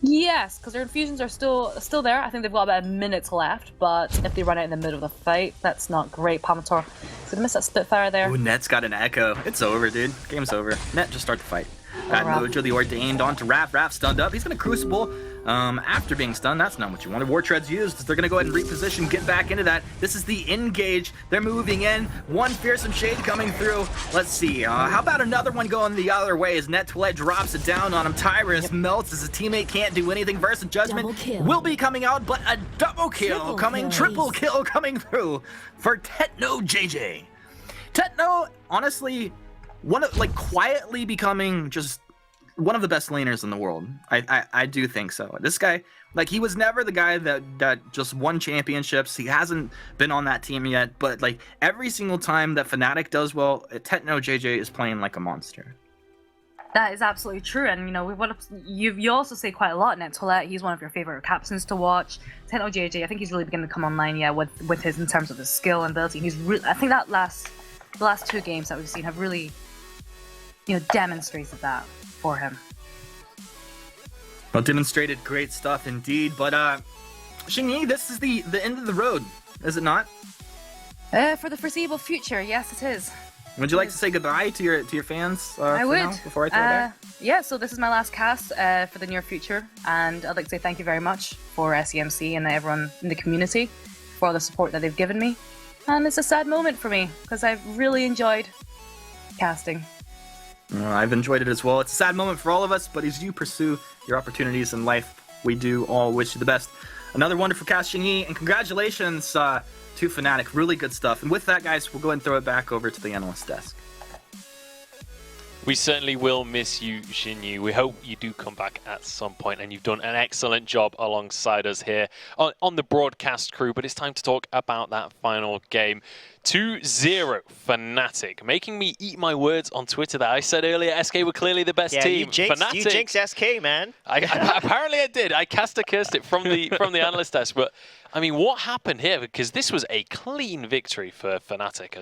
Yes, because their infusions are still there. I think they've got about a minute left, but if they run out in the middle of the fight, that's not great. Palmator is gonna miss that Spitfire there. Ooh, Net's got an echo. It's over, dude. Game's over. Net, just start the fight. Bad Mojo, the Ordained onto Raph. Raph stunned up. He's gonna Crucible. after being stunned. That's not what you wanted. War Tread's used. They're going to go ahead and reposition, get back into that. This is the engage. They're moving in. One Fearsome Shade coming through. Let's see. How about another one going the other way as Net Toilette drops it down on him. Tyrus melts as a teammate can't do anything. Versus Judgment will be coming out, but a double kill triple kill coming through for Techno JJ. Techno, honestly, quietly becoming just one of the best laners in the world. I do think so. This guy, like, he was never the guy that just won championships. He hasn't been on that team yet, but like every single time that Fnatic does well, Techno JJ is playing like a monster. That is absolutely true, and you also say quite a lot. Net Toilette, he's one of your favorite captains to watch. Techno JJ, I think he's really beginning to come online, with his in terms of his skill and ability. He's I think that the last 2 games that we've seen have really, demonstrated that for him. Well, demonstrated great stuff indeed, but Xingyi, this is the end of the road, is it not? For the foreseeable future, yes, it is. Would you like to say goodbye to your fans? I would. Now, before I throw it back? Yeah, so this is my last cast for the near future, and I'd like to say thank you very much for SEMC and everyone in the community for all the support that they've given me. And it's a sad moment for me because I've really enjoyed casting. I've enjoyed it as well. It's a sad moment for all of us, but as you pursue your opportunities in life, we do all wish you the best. Another wonderful cast, Xingyi, and congratulations to Fnatic. Really good stuff. And with that, guys, we'll go ahead and throw it back over to the analyst desk. We certainly will miss you, Xingyi. We hope you do come back at some point, and you've done an excellent job alongside us here on the broadcast crew. But it's time to talk about that final game. 2-0 Fnatic, making me eat my words on Twitter that I said earlier SK were clearly the best team. You jinxed SK, man. Apparently I did. I cursed it from the analyst desk. But I mean, what happened here? Because this was a clean victory for Fnatic.